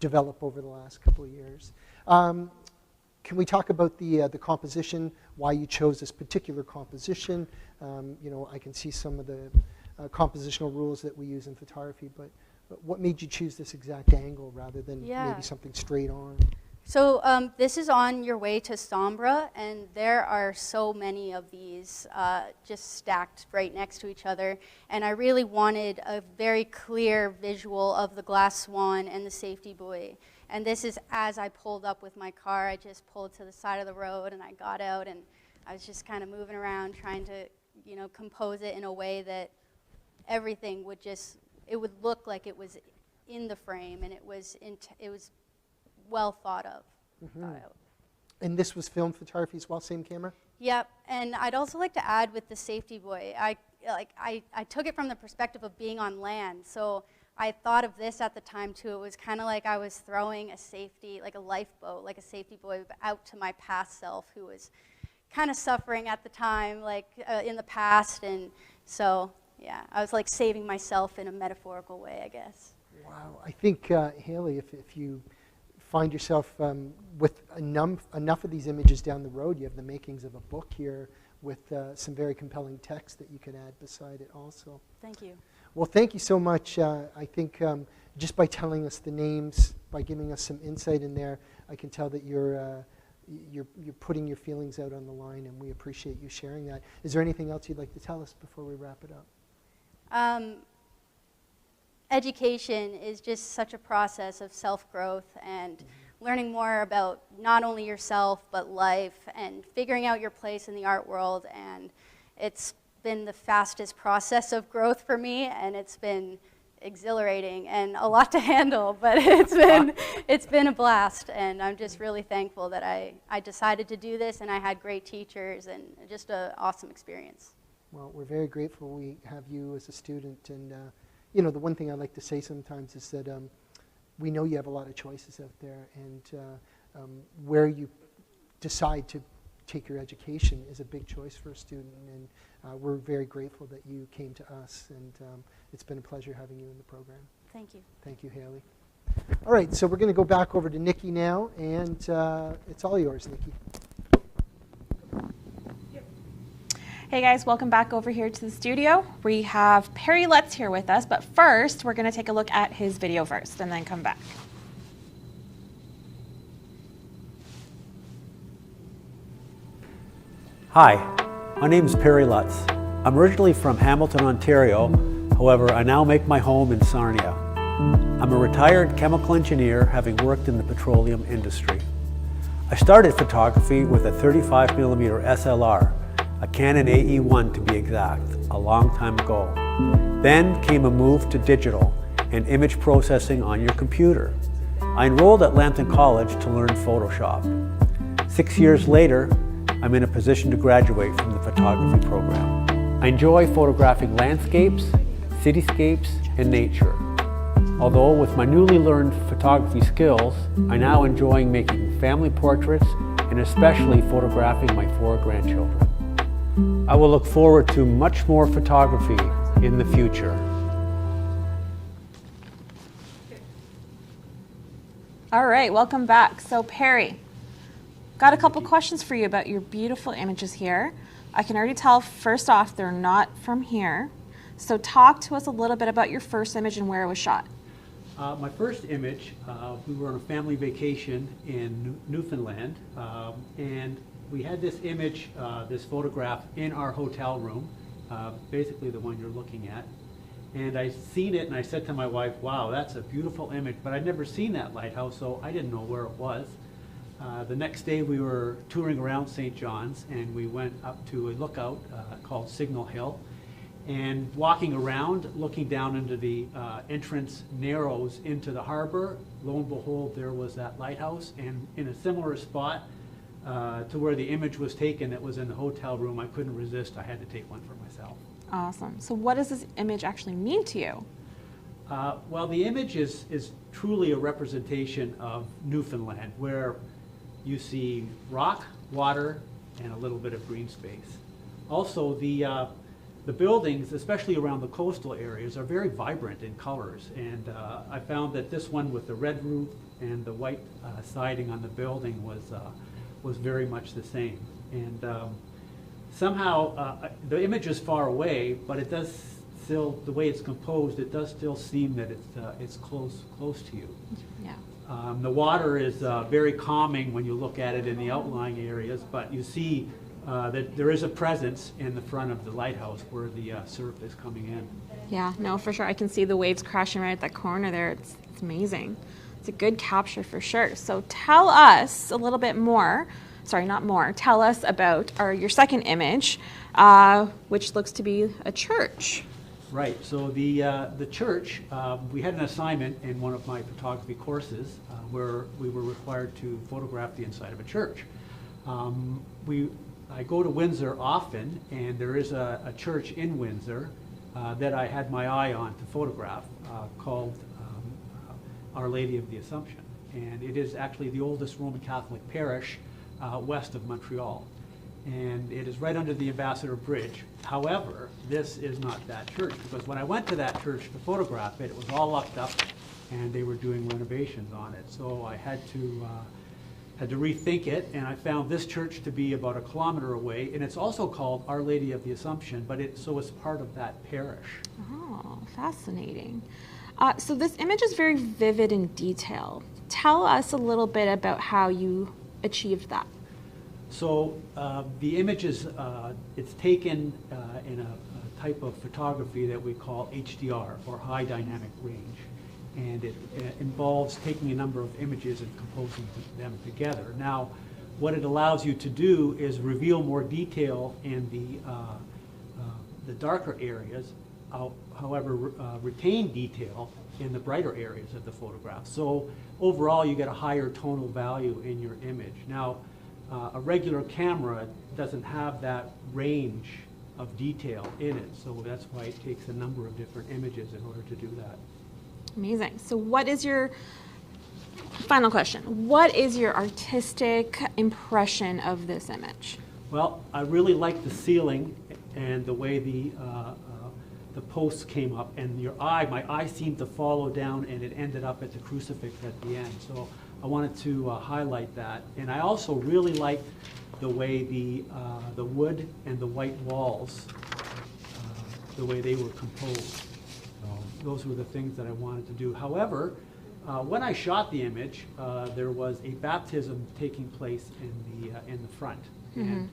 develop over the last couple of years. Can we talk about the composition, why you chose this particular composition? I can see some of the compositional rules that we use in photography, but what made you choose this exact angle rather than maybe something straight on? So this is on your way to Sombra, and there are so many of these just stacked right next to each other. And I really wanted a very clear visual of the glass swan and the safety buoy. And this is as I pulled up with my car. I just pulled to the side of the road, and I got out, and I was just kind of moving around trying to, compose it in a way that everything would just, it would look like it was in the frame, and it was well thought of. Thought out. And this was film photography as well, same camera? Yep, and I'd also like to add with the safety buoy, I took it from the perspective of being on land, so I thought of this at the time too. It was kind of like I was throwing a safety, like a lifeboat, like a safety buoy out to my past self who was kind of suffering at the time, like in the past, and so yeah, I was like saving myself in a metaphorical way, I guess. Wow, I think, Haley, if you find yourself with enough of these images down the road, you have the makings of a book here with some very compelling text that you can add beside it also. Thank you. Well, thank you so much. I think just by telling us the names, by giving us some insight in there, I can tell that you're putting your feelings out on the line, and we appreciate you sharing that. Is there anything else you'd like to tell us before we wrap it up? Education is just such a process of self-growth and learning more about not only yourself but life and figuring out your place in the art world. And it's been the fastest process of growth for me, and it's been exhilarating and a lot to handle, but it's been a blast, and I'm just really thankful that I decided to do this, and I had great teachers and just an awesome experience. Well, we're very grateful we have you as a student, and the one thing I like to say sometimes is that we know you have a lot of choices out there, and where you decide to take your education is a big choice for a student, and we're very grateful that you came to us, and it's been a pleasure having you in the program. Thank you. Thank you, Haley. All right, so we're going to go back over to Nikki now, and it's all yours, Nikki. Hey guys, welcome back over here to the studio. We have Perry Lutz here with us, but first we're going to take a look at his video first and then come back. Hi, my name is Perry Lutz. I'm originally from Hamilton, Ontario. However, I now make my home in Sarnia. I'm a retired chemical engineer, having worked in the petroleum industry. I started photography with a 35mm SLR, a Canon AE1 to be exact, a long time ago. Then came a move to digital and image processing on your computer. I enrolled at Lambton College to learn Photoshop. 6 years later, I'm in a position to graduate from the photography program. I enjoy photographing landscapes, cityscapes, and nature. Although with my newly learned photography skills, I now enjoy making family portraits and especially photographing my 4 grandchildren. I will look forward to much more photography in the future. All right, welcome back. So Perry, got a couple questions for you about your beautiful images here. I can already tell, first off, they're not from here. So talk to us a little bit about your first image and where it was shot. My first image, we were on a family vacation in Newfoundland, and we had this image, this photograph in our hotel room, basically the one you're looking at. And I seen it and I said to my wife, wow, that's a beautiful image, but I'd never seen that lighthouse, so I didn't know where it was. The next day we were touring around St. John's, and we went up to a lookout called Signal Hill. And walking around, looking down into the entrance narrows into the harbor, lo and behold, there was that lighthouse. And in a similar spot to where the image was taken that was in the hotel room, I couldn't resist. I had to take one for myself. Awesome. So what does this image actually mean to you? Well, the image is truly a representation of Newfoundland, where you see rock, water, and a little bit of green space. Also, the buildings, especially around the coastal areas, are very vibrant in colors. And I found that this one with the red roof and the white siding on the building was very much the same. And somehow, the image is far away, but it does still, the way it's composed, it does still seem that it's close to you. Yeah. The water is very calming when you look at it in the outlying areas, but you see that there is a presence in the front of the lighthouse where the surf is coming in. Yeah, no, for sure. I can see the waves crashing right at that corner there. It's amazing. It's a good capture for sure. So tell us a little bit more, sorry, not more, tell us about your second image, which looks to be a church. Right, so the church, we had an assignment in one of my photography courses where we were required to photograph the inside of a church. I go to Windsor often, and there is a church in Windsor that I had my eye on to photograph called Our Lady of the Assumption. And it is actually the oldest Roman Catholic parish west of Montreal. And it is right under the Ambassador Bridge. However, this is not that church, because when I went to that church to photograph it, it was all locked up and they were doing renovations on it. So I had to rethink it, and I found this church to be about 1 kilometer away, and it's also called Our Lady of the Assumption, but it's part of that parish. Oh, fascinating. So this image is very vivid in detail. Tell us a little bit about how you achieved that. So the image is it's taken in a type of photography that we call HDR, or high dynamic range. And it involves taking a number of images and composing them together. Now, what it allows you to do is reveal more detail in the darker areas, however, retain detail in the brighter areas of the photograph. So overall, you get a higher tonal value in your image. Now, a regular camera doesn't have that range of detail in it, so that's why it takes a number of different images in order to do that. Amazing. So what is your, final question, what is your artistic impression of this image? Well, I really like the ceiling and the way the posts came up, and my eye seemed to follow down, and it ended up at the crucifix at the end. So I wanted to highlight that. And I also really like the way the wood and the white walls, the way they were composed. Those were the things that I wanted to do. However, when I shot the image, there was a baptism taking place in the front. Mm-hmm.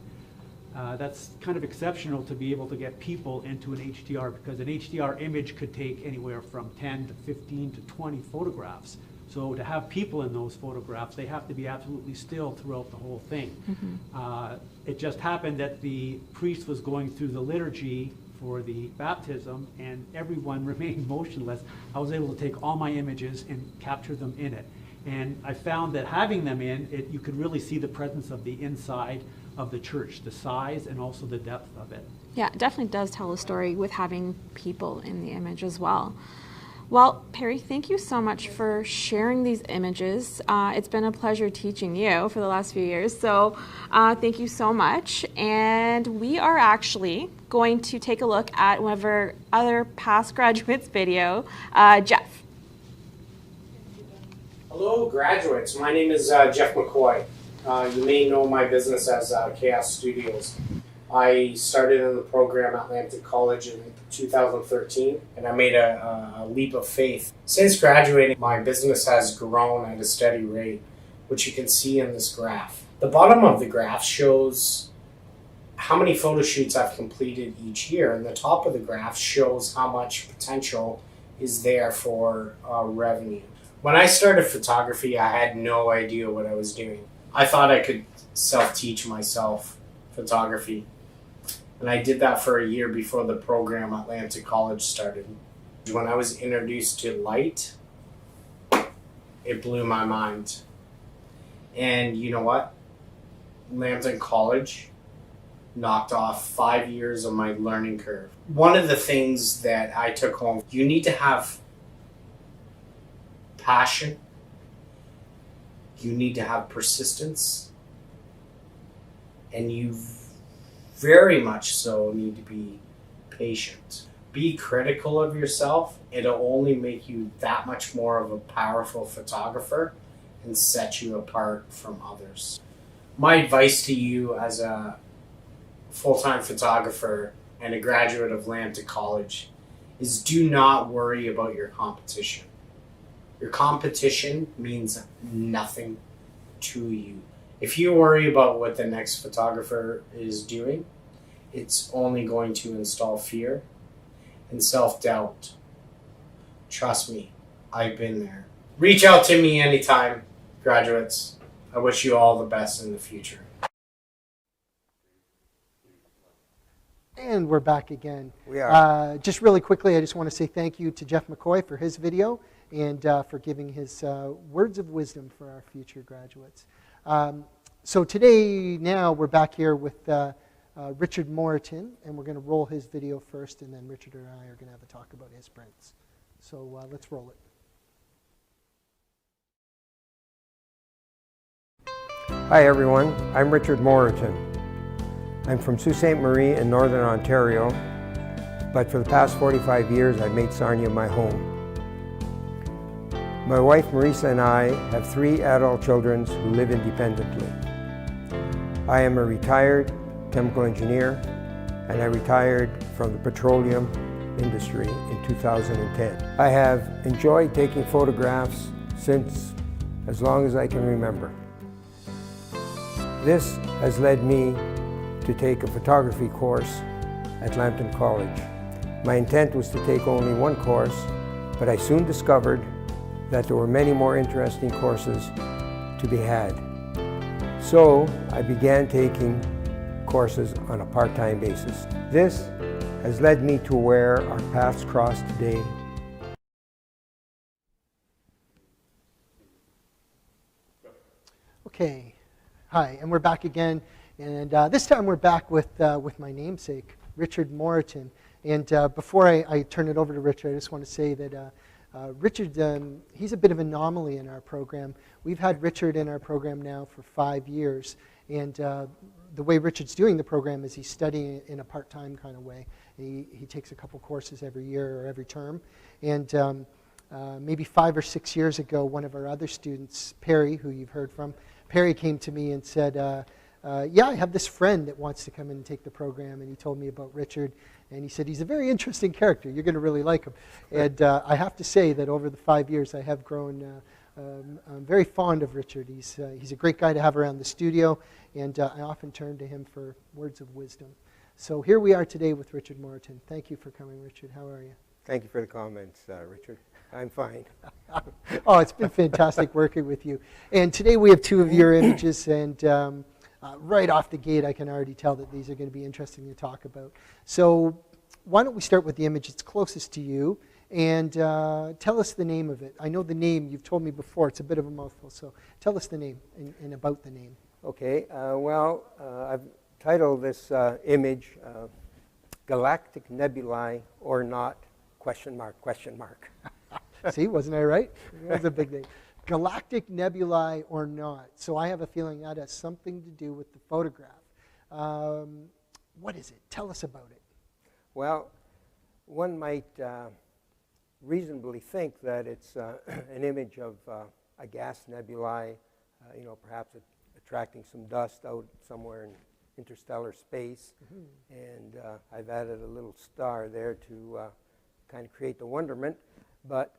And that's kind of exceptional to be able to get people into an HDR, because an HDR image could take anywhere from 10 to 15 to 20 photographs. So to have people in those photographs, they have to be absolutely still throughout the whole thing. Mm-hmm. It just happened that the priest was going through the liturgy for the baptism, and everyone remained motionless. I was able to take all my images and capture them in it. And I found that having them in it, you could really see the presence of the inside of the church, the size and also the depth of it. Yeah, it definitely does tell a story with having people in the image as well. Well, Perry, thank you so much for sharing these images. It's been a pleasure teaching you for the last few years, so thank you so much. And we are actually going to take a look at one of our other past graduates' video. Jeff. Hello, graduates. My name is Jeff Mccoy. You may know my business as Chaos Studios. I started in the program at Lambton College in 2013, and I made a leap of faith. Since graduating, my business has grown at a steady rate, which you can see in this graph. The bottom of the graph shows how many photo shoots I've completed each year, and the top of the graph shows how much potential is there for revenue. When I started photography, I had no idea what I was doing. I thought I could self-teach myself photography, and I did that for a year before the program at Lambton College started. When I was introduced to light, it blew my mind. And you know what? Lambton College knocked off 5 years of my learning curve. One of the things that I took home, you need to have passion, you need to have persistence, and you very much so need to be patient. Be critical of yourself. It'll only make you that much more of a powerful photographer and set you apart from others. My advice to you as a full-time photographer and a graduate of Lambton College is do not worry about your competition. Your competition means nothing to you. If you worry about what the next photographer is doing, it's only going to install fear and self-doubt. Trust me, I've been there. Reach out to me anytime, graduates. I wish you all the best in the future. And we're back again. We are. Just really quickly, I just want to say thank you to Jeff Mccoy for his video and for giving his words of wisdom for our future graduates. So today, now, we're back here with Richard Morrison, and we're going to roll his video first, and then Richard and I are going to have a talk about his prints. So let's roll it. Hi everyone, I'm Richard Morrison. I'm from Sault Ste. Marie in Northern Ontario, but for the past 45 years I've made Sarnia my home. My wife Marisa and I have 3 adult children who live independently. I am a retired chemical engineer, and I retired from the petroleum industry in 2010. I have enjoyed taking photographs since as long as I can remember. This has led me to take a photography course at Lambton College. My intent was to take only one course, but I soon discovered that there were many more interesting courses to be had. So I began taking courses on a part-time basis. This has led me to where our paths cross today. Okay, hi, and we're back again, and this time we're back with my namesake, Richard Morrison. And before I turn it over to Richard, I just want to say that Richard, he's a bit of an anomaly in our program. We've had Richard in our program now for 5 years, and the way Richard's doing the program is he's studying in a part-time kind of way. He takes a couple courses every year or every term, and maybe 5 or 6 years ago, one of our other students, Perry, who you've heard from, Perry came to me and said, yeah, I have this friend that wants to come in and take the program, and he told me about Richard, and he said, he's a very interesting character. You're going to really like him. And I have to say that over the 5 years, I have grown I'm very fond of Richard. He's a great guy to have around the studio, and I often turn to him for words of wisdom. So here we are today with Richard Morrison. Thank you for coming, Richard. How are you? Thank you for the comments, Richard. I'm fine. Oh, it's been fantastic working with you. And today we have 2 of your images, and right off the gate, I can already tell that these are going to be interesting to talk about. So why don't we start with the image that's closest to you, and tell us the name of it. I know the name, you've told me before, it's a bit of a mouthful, so tell us the name and about the name. Okay, well, I've titled this image, Galactic Nebulae or Not, question mark, question mark. See, wasn't I right? That's a big name. Galactic nebulae or not. So I have a feeling that has something to do with the photograph. What is it? Tell us about it. Well, one might reasonably think that it's an image of a gas nebulae, perhaps attracting some dust out somewhere interstellar space. And I've added a little star there to kind of create the wonderment. But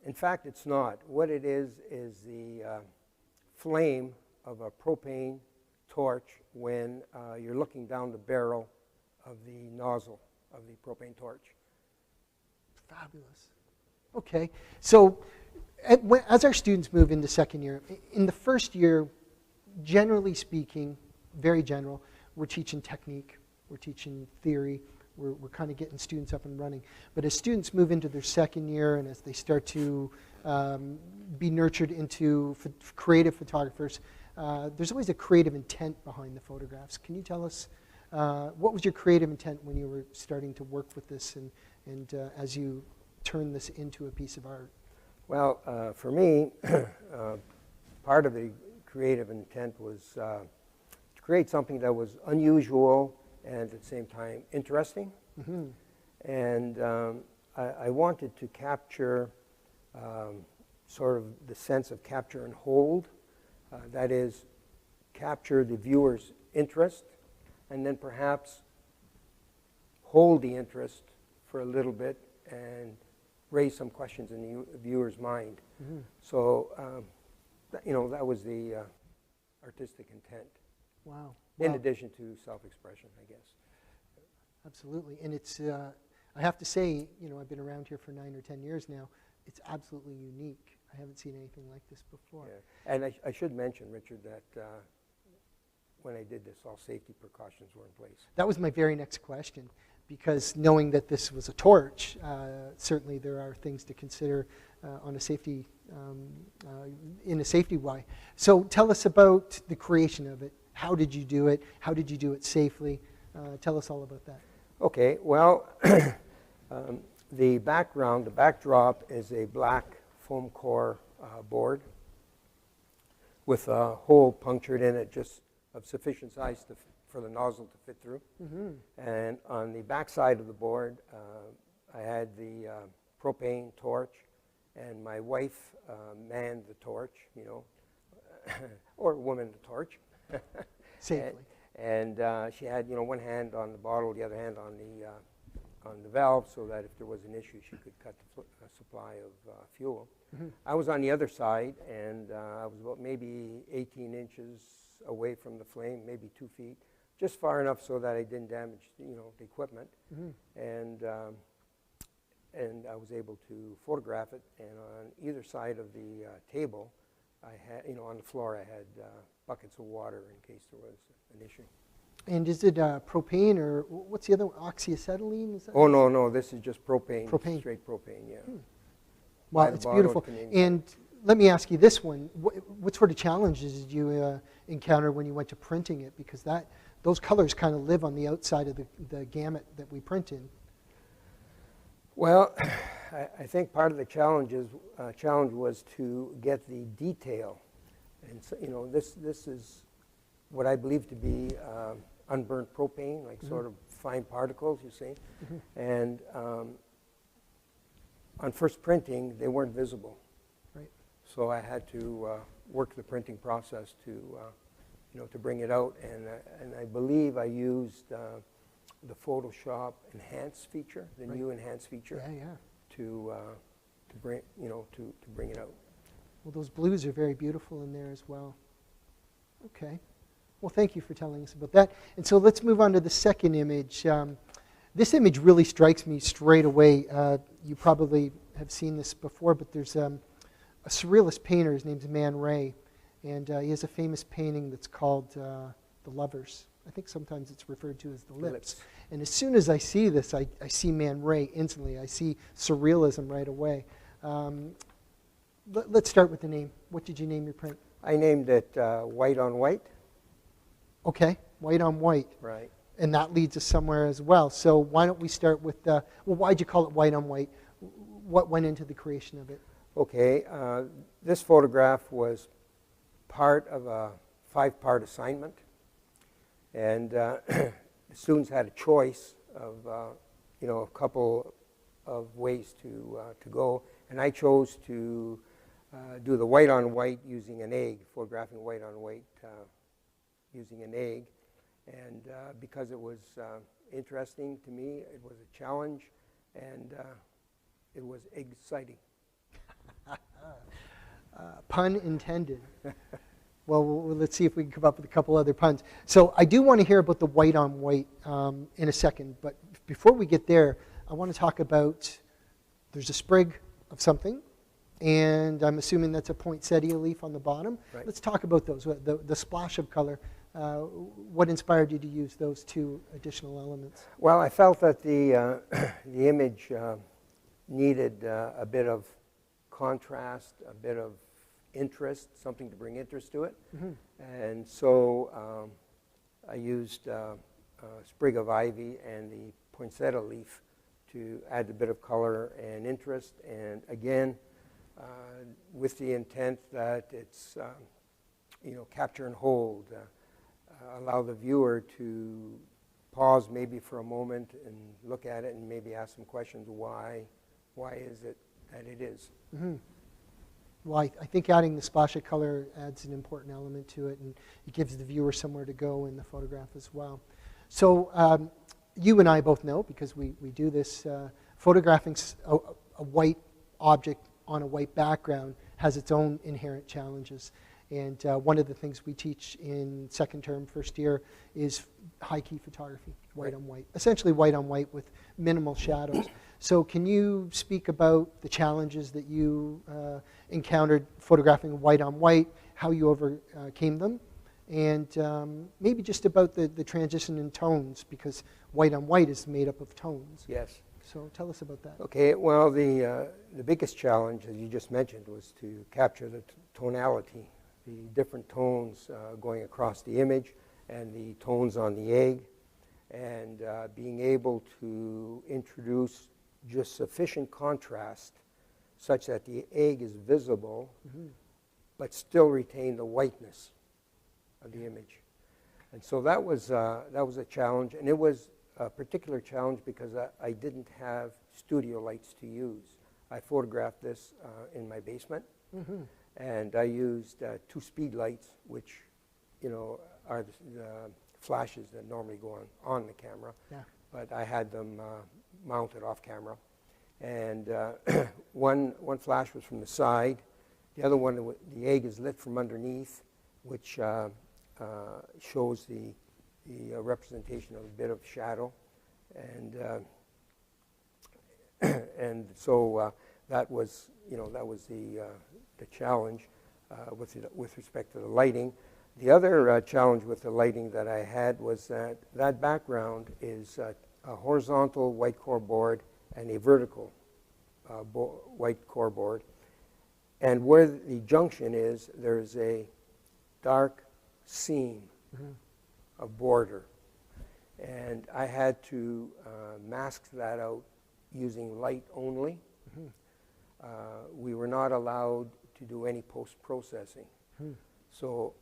in fact, it's not. What it is the flame of a propane torch when you're looking down the barrel of the nozzle of the propane torch. Fabulous. Okay, so as our students move into second year, in the first year, generally speaking, very general, we're teaching technique, we're teaching theory, we're kind of getting students up and running. But as students move into their second year and as they start to be nurtured into creative photographers, there's always a creative intent behind the photographs. Can you tell us what was your creative intent when you were starting to work with this and as you turn this into a piece of art? Well, for me, part of the creative intent was to create something that was unusual and at the same time interesting. And I wanted to capture sort of the sense of capture and hold. That is, capture the viewer's interest and then perhaps hold the interest for a little bit and raise some questions in the viewer's mind. So, that was the artistic intent. Wow. In addition to self-expression, I guess. Absolutely. And it's, I have to say, I've been around here for 9 or 10 years now. It's absolutely unique. I haven't seen anything like this before. Yeah. And I should mention, Richard, that when I did this, all safety precautions were in place. That was my very next question, because knowing that this was a torch, certainly there are things to consider on a safety, in a safety way. So tell us about the creation of it. How did you do it? How did you do it safely? Tell us all about that. Okay, well, the backdrop is a black foam core board with a hole punctured in it just of sufficient size for the nozzle to fit through. And on the back side of the board, I had the propane torch, and my wife manned the torch, or woman the torch. Safely. And she had, one hand on the bottle, the other hand on the valve, so that if there was an issue, she could cut the supply of fuel. I was on the other side, and I was about maybe 18 inches away from the flame, maybe 2 feet, just far enough so that I didn't damage, the equipment. And I was able to photograph it. And on either side of the table, I had, on the floor, I had buckets of water in case there was an issue. And is it propane, or what's the other one? Oxyacetylene? Is that Oh, no, this is just propane. Propane. Straight propane, yeah. Wow, it's beautiful. And let me ask you this one. What sort of challenges did you encounter when you went to printing it? Because those colors kind of live on the outside of the gamut that we print in. Well, I think part of the challenge was to get the detail. And so, this is what I believe to be unburnt propane, like sort of fine particles, you see. And on first printing, they weren't visible. Right. So I had to work the printing process to bring it out. And I believe I used the Photoshop Enhance feature, the new Enhance feature, to bring it out. Well, those blues are very beautiful in there as well. Okay. Well, thank you for telling us about that. And so let's move on to the second image. This image really strikes me straight away. You probably have seen this before, but there's a surrealist painter. His name's Man Ray, and he has a famous painting that's called The Lovers. I think sometimes it's referred to as The Lips. And as soon as I see this, I see Man Ray instantly. I see surrealism right away. Let's start with the name. What did you name your print? I named it White on White. Okay, White on White. Right. And that leads us somewhere as well. So why don't we start with, why'd you call it White on White? What went into the creation of it? Okay, this photograph was part of a 5-part assignment. And the students had a choice of, a couple of ways to go. And I chose to do the white on white using an egg, photographing white on white using an egg. And because it was interesting to me, it was a challenge, and it was exciting. Pun intended. Well, let's see if we can come up with a couple other puns. So I do want to hear about the white on white in a second, but before we get there, I want to talk about, there's a sprig of something, and I'm assuming that's a poinsettia leaf on the bottom. Right. Let's talk about those, the splash of color. What inspired you to use those two additional elements? Well, I felt that the image needed a bit of contrast, a bit of interest, something to bring interest to it. And so I used a sprig of ivy and the poinsettia leaf to add a bit of color and interest, and again with the intent that it's capture and hold, allow the viewer to pause maybe for a moment and look at it and maybe ask some questions. Why is it that it is? Well, I think adding the splash of color adds an important element to it, and it gives the viewer somewhere to go in the photograph as well. So you and I both know, because we do this, photographing a white object on a white background has its own inherent challenges. And one of the things we teach in second term, first year, is high key photography, white on white, essentially white on white with minimal shadows. So can you speak about the challenges that you encountered photographing white on white, how you overcame them, and maybe just about the transition in tones, because white on white is made up of tones. Yes. So tell us about that. Okay, well, the biggest challenge, as you just mentioned, was to capture the tonality, the different tones going across the image and the tones on the egg, and being able to introduce just sufficient contrast such that the egg is visible but still retain the whiteness of the image. And so that was a challenge, and it was a particular challenge because I didn't have studio lights to use. I photographed this in my basement, and I used 2 speed lights, which are the flashes that normally go on the camera. Yeah. But I had them mounted off camera, and one flash was from the side. The other one, the egg is lit from underneath, which shows the representation of a bit of shadow, and and so that was the challenge with respect to the lighting. The other challenge with the lighting that I had was that background is a horizontal white core board and a vertical white core board, and where the junction is, there's a dark seam of border, and I had to mask that out using light only. We were not allowed to do any post-processing, so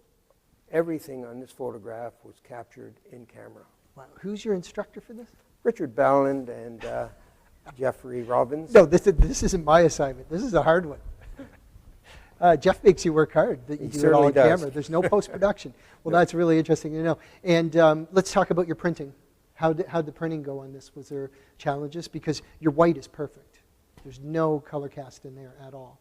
everything on this photograph was captured in camera. Wow. Who's your instructor for this? Richard Balland and Jeffrey Robbins. No, this isn't my assignment. This is a hard one. Jeff makes you work hard. That you do it all on camera. There's no post-production. Well, that's really interesting to know. And let's talk about your printing. How'd the printing go on this? Was there challenges? Because your white is perfect. There's no color cast in there at all.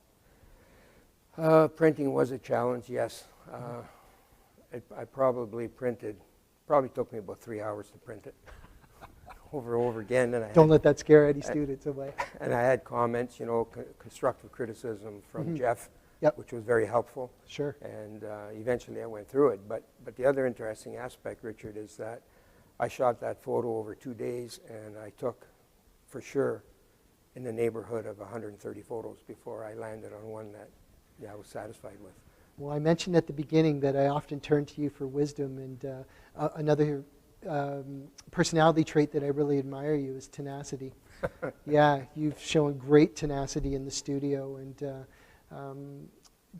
Printing was a challenge, yes. I probably took me about 3 hours to print it over and over again. And Don't let that scare any students away. And I had comments, constructive criticism from Jeff, which was very helpful. Sure. And eventually I went through it. But the other interesting aspect, Richard, is that I shot that photo over 2 days, and I took, for sure, in the neighborhood of 130 photos before I landed on one that I was satisfied with. Well, I mentioned at the beginning that I often turn to you for wisdom, and another personality trait that I really admire you is tenacity. Yeah, you've shown great tenacity in the studio, and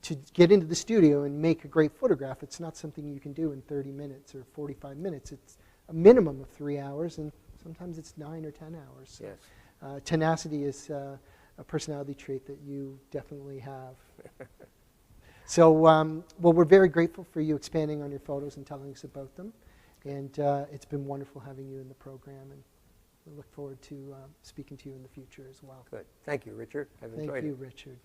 to get into the studio and make a great photograph, it's not something you can do in 30 minutes or 45 minutes. It's a minimum of 3 hours, and sometimes it's 9 or 10 hours. Yes. Tenacity is a personality trait that you definitely have. So, well, we're very grateful for you expanding on your photos and telling us about them. And it's been wonderful having you in the program, and we look forward to speaking to you in the future as well. Good. Thank you, Richard. I've enjoyed it. Thank you, Richard.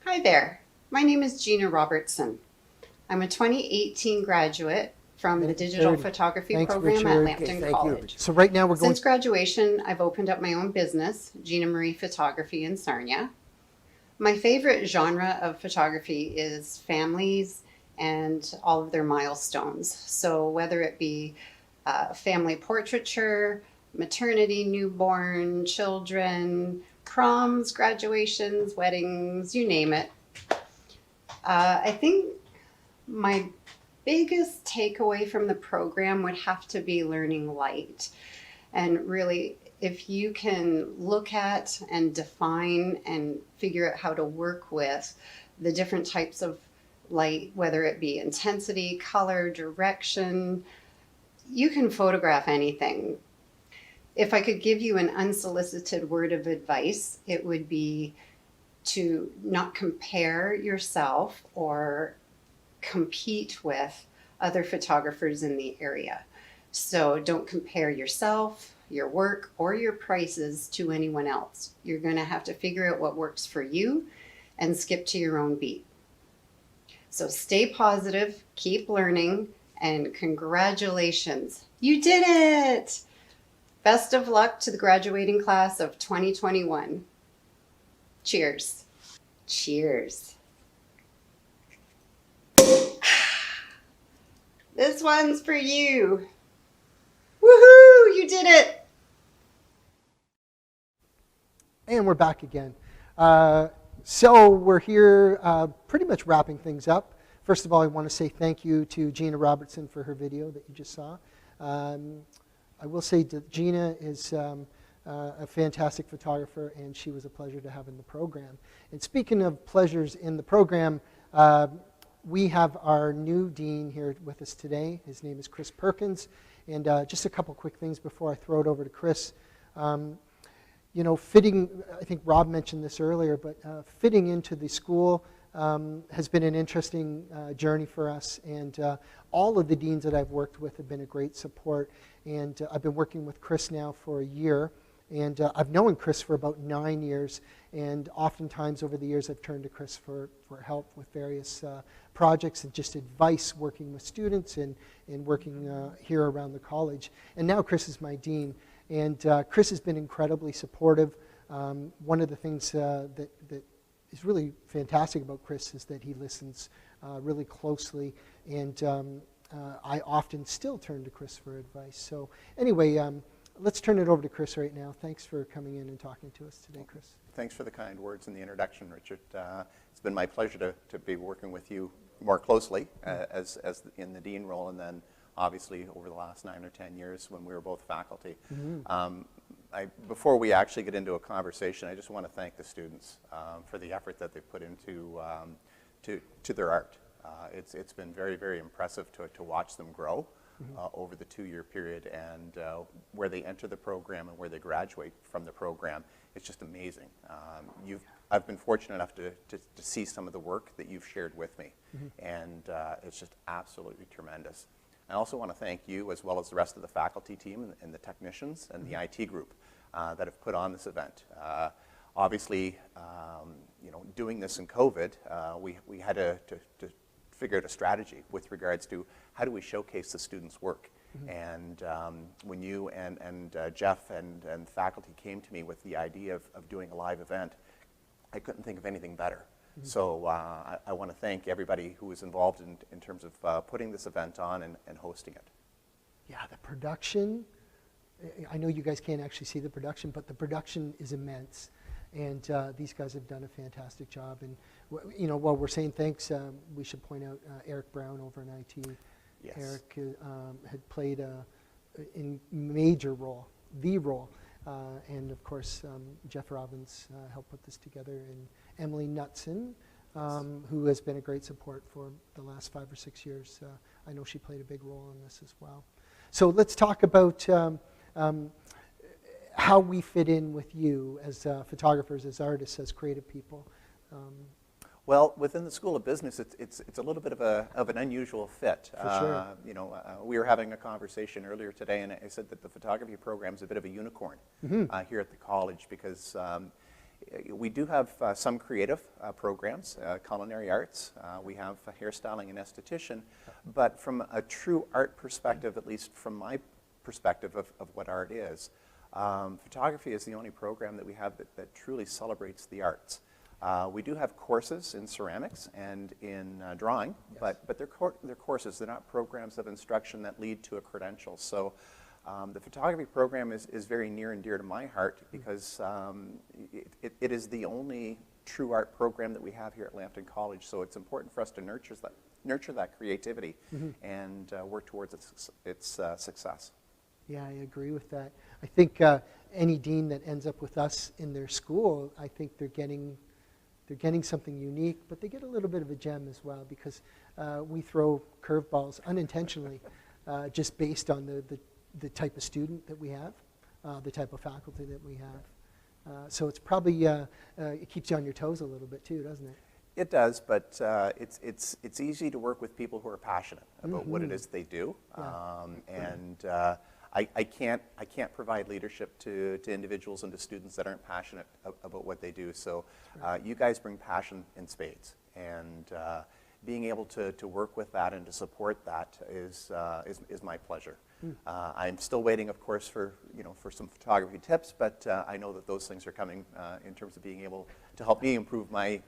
Hi there. My name is Gina Robertson. I'm a 2018 graduate from the Digital Photography program at Lambton College. So right now we're going... Since graduation, I've opened up my own business, Gina Marie Photography in Sarnia. My favorite genre of photography is families and all of their milestones. So whether it be family portraiture, maternity, newborn, children, proms, graduations, weddings, you name it. I think my biggest takeaway from the program would have to be learning light. And really, if you can look at and define and figure out how to work with the different types of light, whether it be intensity, color, direction, you can photograph anything. If I could give you an unsolicited word of advice, it would be to not compare yourself or compete with other photographers in the area. So don't compare yourself, your work, or your prices to anyone else. You're going to have to figure out what works for you and skip to your own beat. So stay positive, keep learning, and congratulations. You did it! Best of luck to the graduating class of 2021. Cheers. Cheers. This one's for you. Woohoo! You did it! And we're back again. So we're here pretty much wrapping things up. First of all, I want to say thank you to Gina Robertson for her video that you just saw. I will say that Gina is a fantastic photographer, and she was a pleasure to have in the program. And speaking of pleasures in the program, we have our new dean here with us today. His name is Chris Perkins. And just a couple quick things before I throw it over to Chris. You know, fitting, I think Rob mentioned this earlier, but fitting into the school has been an interesting journey for us. And all of the deans that I've worked with have been a great support. And I've been working with Chris now for a year. And I've known Chris for about 9 years. And oftentimes over the years, I've turned to Chris for help with various projects and just advice working with students and working here around the college. And now Chris is my dean. And Chris has been incredibly supportive. One of the things that is really fantastic about Chris is that he listens really closely. And I often still turn to Chris for advice. So anyway, let's turn it over to Chris right now. Thanks for coming in and talking to us today, Chris. Thanks for the kind words and the introduction, Richard. It's been my pleasure to be working with you more closely as in the dean role, and then obviously over the last 9 or 10 years when we were both faculty. Mm-hmm. Before we actually get into a conversation, I just want to thank the students for the effort that they've put into to their art. It's been very, very impressive to watch them grow over the 2-year period, and where they enter the program and where they graduate from the program. It's just amazing. I've been fortunate enough to see some of the work that you've shared with me, and it's just absolutely tremendous. I also want to thank you, as well as the rest of the faculty team and the technicians and the IT group that have put on this event. Obviously, you know, doing this in COVID, we had to figure out a strategy with regards to how do we showcase the students' work. And when you and Jeff and faculty came to me with the idea of doing a live event, I couldn't think of anything better. So I want to thank everybody who was involved in terms of putting this event on and hosting it. Yeah, the production, I know you guys can't actually see the production, but the production is immense. And these guys have done a fantastic job. And you know, while we're saying thanks, we should point out Eric Brown over in IT. Yes. Eric had played a major role, the role. And of course, Jeff Robbins helped put this together, and Emily Knutson, who has been a great support for the last 5 or 6 years. I know she played a big role in this as well. So let's talk about how we fit in with you as photographers, as artists, as creative people. Well, within the School of Business, it's a little bit of an unusual fit. For sure. You know, we were having a conversation earlier today, and I said that the photography program is a bit of a unicorn here at the college because we do have some creative programs, culinary arts. We have hairstyling and esthetician, but from a true art perspective, at least from my perspective of what art is, photography is the only program that we have that truly celebrates the arts. We do have courses in ceramics and in drawing, but they're courses. They're not programs of instruction that lead to a credential. So the photography program is very near and dear to my heart because it is the only true art program that we have here at Lambton College. So it's important for us to nurture that creativity and work towards its success. Yeah, I agree with that. I think any dean that ends up with us in their school, I think they're getting something unique, but they get a little bit of a gem as well because we throw curveballs unintentionally just based on the type of student that we have, the type of faculty that we have. So it's probably, it keeps you on your toes a little bit too, doesn't it? It does, but it's easy to work with people who are passionate about what it is they do. I can't provide leadership to individuals and to students that aren't passionate about what they do. So you guys bring passion in spades, and being able to work with that and to support that is my pleasure. I'm still waiting, of course, for some photography tips, but I know that those things are coming in terms of being able to help me improve my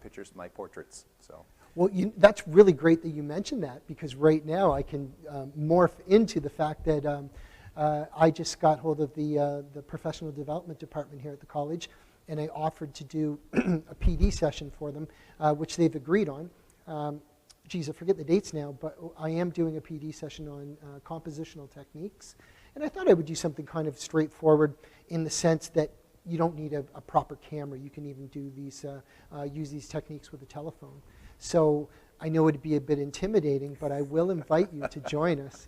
pictures, my portraits. So. Well, that's really great that you mentioned that because right now I can morph into the fact that I just got hold of the professional development department here at the college, and I offered to do a PD session for them, which they've agreed on. Geez, I forget the dates now, but I am doing a PD session on compositional techniques. And I thought I would do something kind of straightforward in the sense that you don't need a proper camera. You can even do these, use these techniques with a telephone. So I know it'd be a bit intimidating, but I will invite you to join us,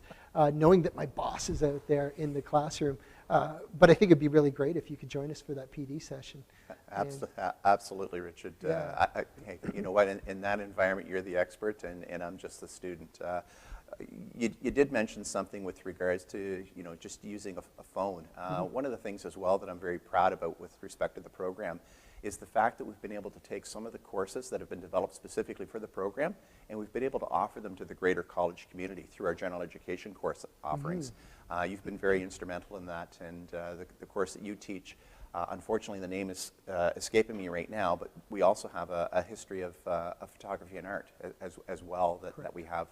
knowing that my boss is out there in the classroom. But I think it'd be really great if you could join us for that PD session. Absolutely, Richard. Yeah. Hey, you know what? In that environment, you're the expert, and I'm just the student. You did mention something with regards to just using a phone. One of the things as well that I'm very proud about with respect to the program is the fact that we've been able to take some of the courses that have been developed specifically for the program, and we've been able to offer them to the greater college community through our general education course offerings. You've been very instrumental in that, and the course that you teach, unfortunately the name is escaping me right now, but we also have a history of photography and art as well that we have.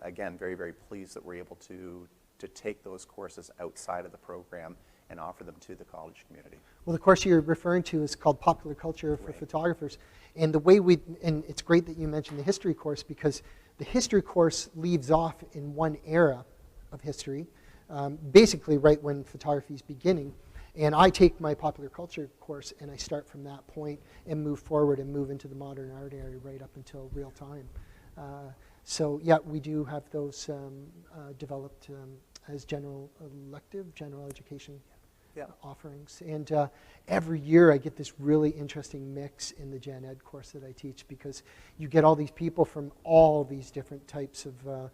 Again, very, very pleased that we're able to take those courses outside of the program and offer them to the college community. Well, the course you're referring to is called Popular Culture for Photographers. And the way and it's great that you mentioned the history course because the history course leaves off in one era of history, basically right when photography is beginning. And I take my popular culture course and I start from that point and move forward and move into the modern art area right up until real time. So yeah, we do have those developed as general education offerings. And every year I get this really interesting mix in the Gen Ed course that I teach because you get all these people from all these different types of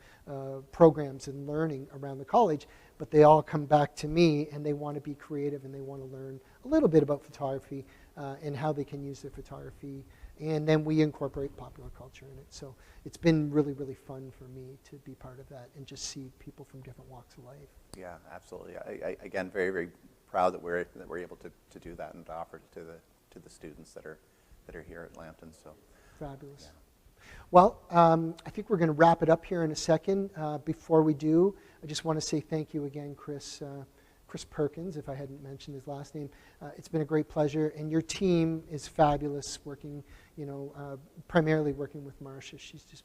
programs and learning around the college, but they all come back to me and they want to be creative and they want to learn a little bit about photography and how they can use their photography. And then we incorporate popular culture in it. So it's been really, really fun for me to be part of that and just see people from different walks of life. Yeah, absolutely. Again, very, very proud that we're able to do that and to offer it to the students that are here at Lambton. So fabulous. Yeah. Well, I think we're going to wrap it up here in a second. Before we do, I just want to say thank you again, Chris Perkins, if I hadn't mentioned his last name. It's been a great pleasure, and your team is fabulous. Working, primarily working with Marcia. She's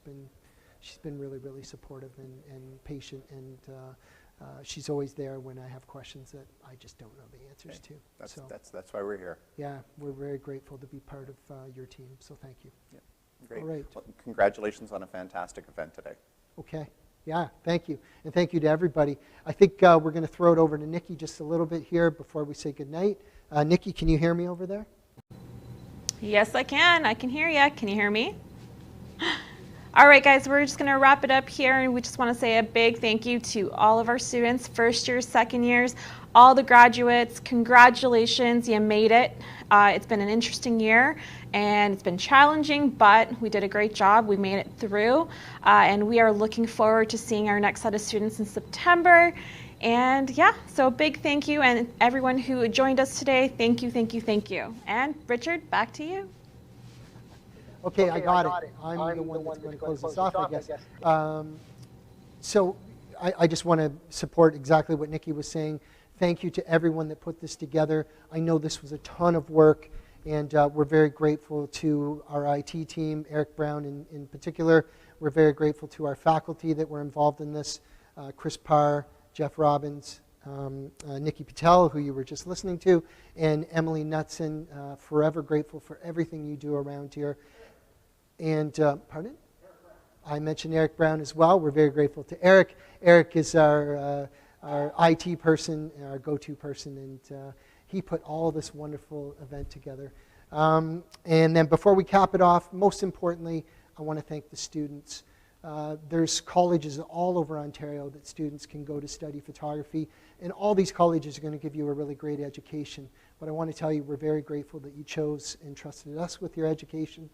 been really, really supportive and patient, and she's always there when I have questions that I just don't know the answers to. That's why we're here. Yeah, we're very grateful to be part of your team. So thank you. Yeah, great. All right. Well, congratulations on a fantastic event today. Okay. Yeah, thank you. And thank you to everybody. I think we're going to throw it over to Nikki just a little bit here before we say goodnight. Nikki, can you hear me over there? Yes, I can. I can hear you. Can you hear me? All right, guys, we're just going to wrap it up here, and we just want to say a big thank you to all of our students, first years, second years, all the graduates. Congratulations, you made it. It's been an interesting year, and it's been challenging, but we did a great job. We made it through, and we are looking forward to seeing our next set of students in September. And yeah, so a big thank you, and everyone who joined us today, thank you, thank you, thank you. And Richard, back to you. Okay, I got it. I'm the one that's going to close this off, I guess. So I just want to support exactly what Nikki was saying. Thank you to everyone that put this together. I know this was a ton of work, and we're very grateful to our IT team, Eric Brown in particular. We're very grateful to our faculty that were involved in this, Chris Parr, Jeff Robbins, Nikki Patel, who you were just listening to, and Emily Knutson. Forever grateful for everything you do around here. And, pardon? I mentioned Eric Brown as well. We're very grateful to Eric. Eric is our IT person, our go-to person, and he put all this wonderful event together. And then before we cap it off, most importantly, I want to thank the students. There's colleges all over Ontario that students can go to study photography, and all these colleges are going to give you a really great education. But I want to tell you, we're very grateful that you chose and trusted us with your education.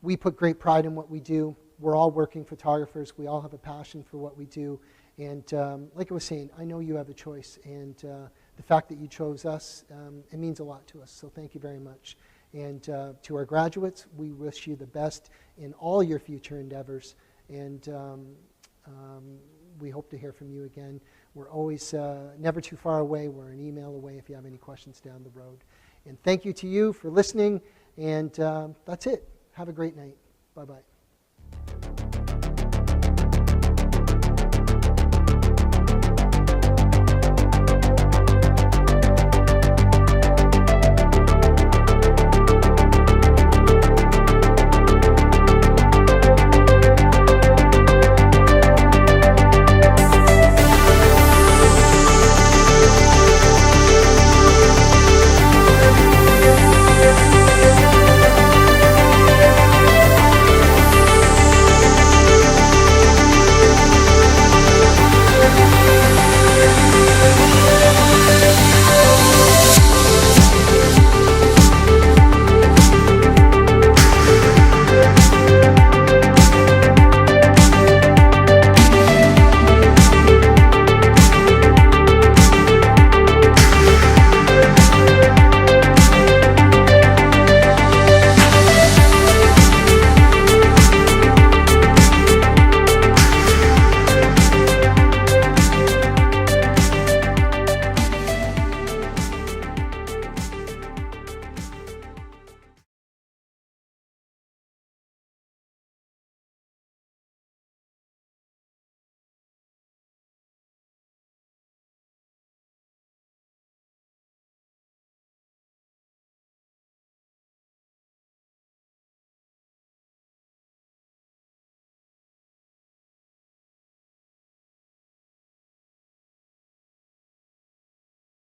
We put great pride in what we do. We're all working photographers. We all have a passion for what we do. And like I was saying, I know you have a choice. And the fact that you chose us, it means a lot to us. So thank you very much. And to our graduates, we wish you the best in all your future endeavors. And we hope to hear from you again. We're always never too far away. We're an email away if you have any questions down the road. And thank you to you for listening. And that's it. Have a great night. Bye-bye.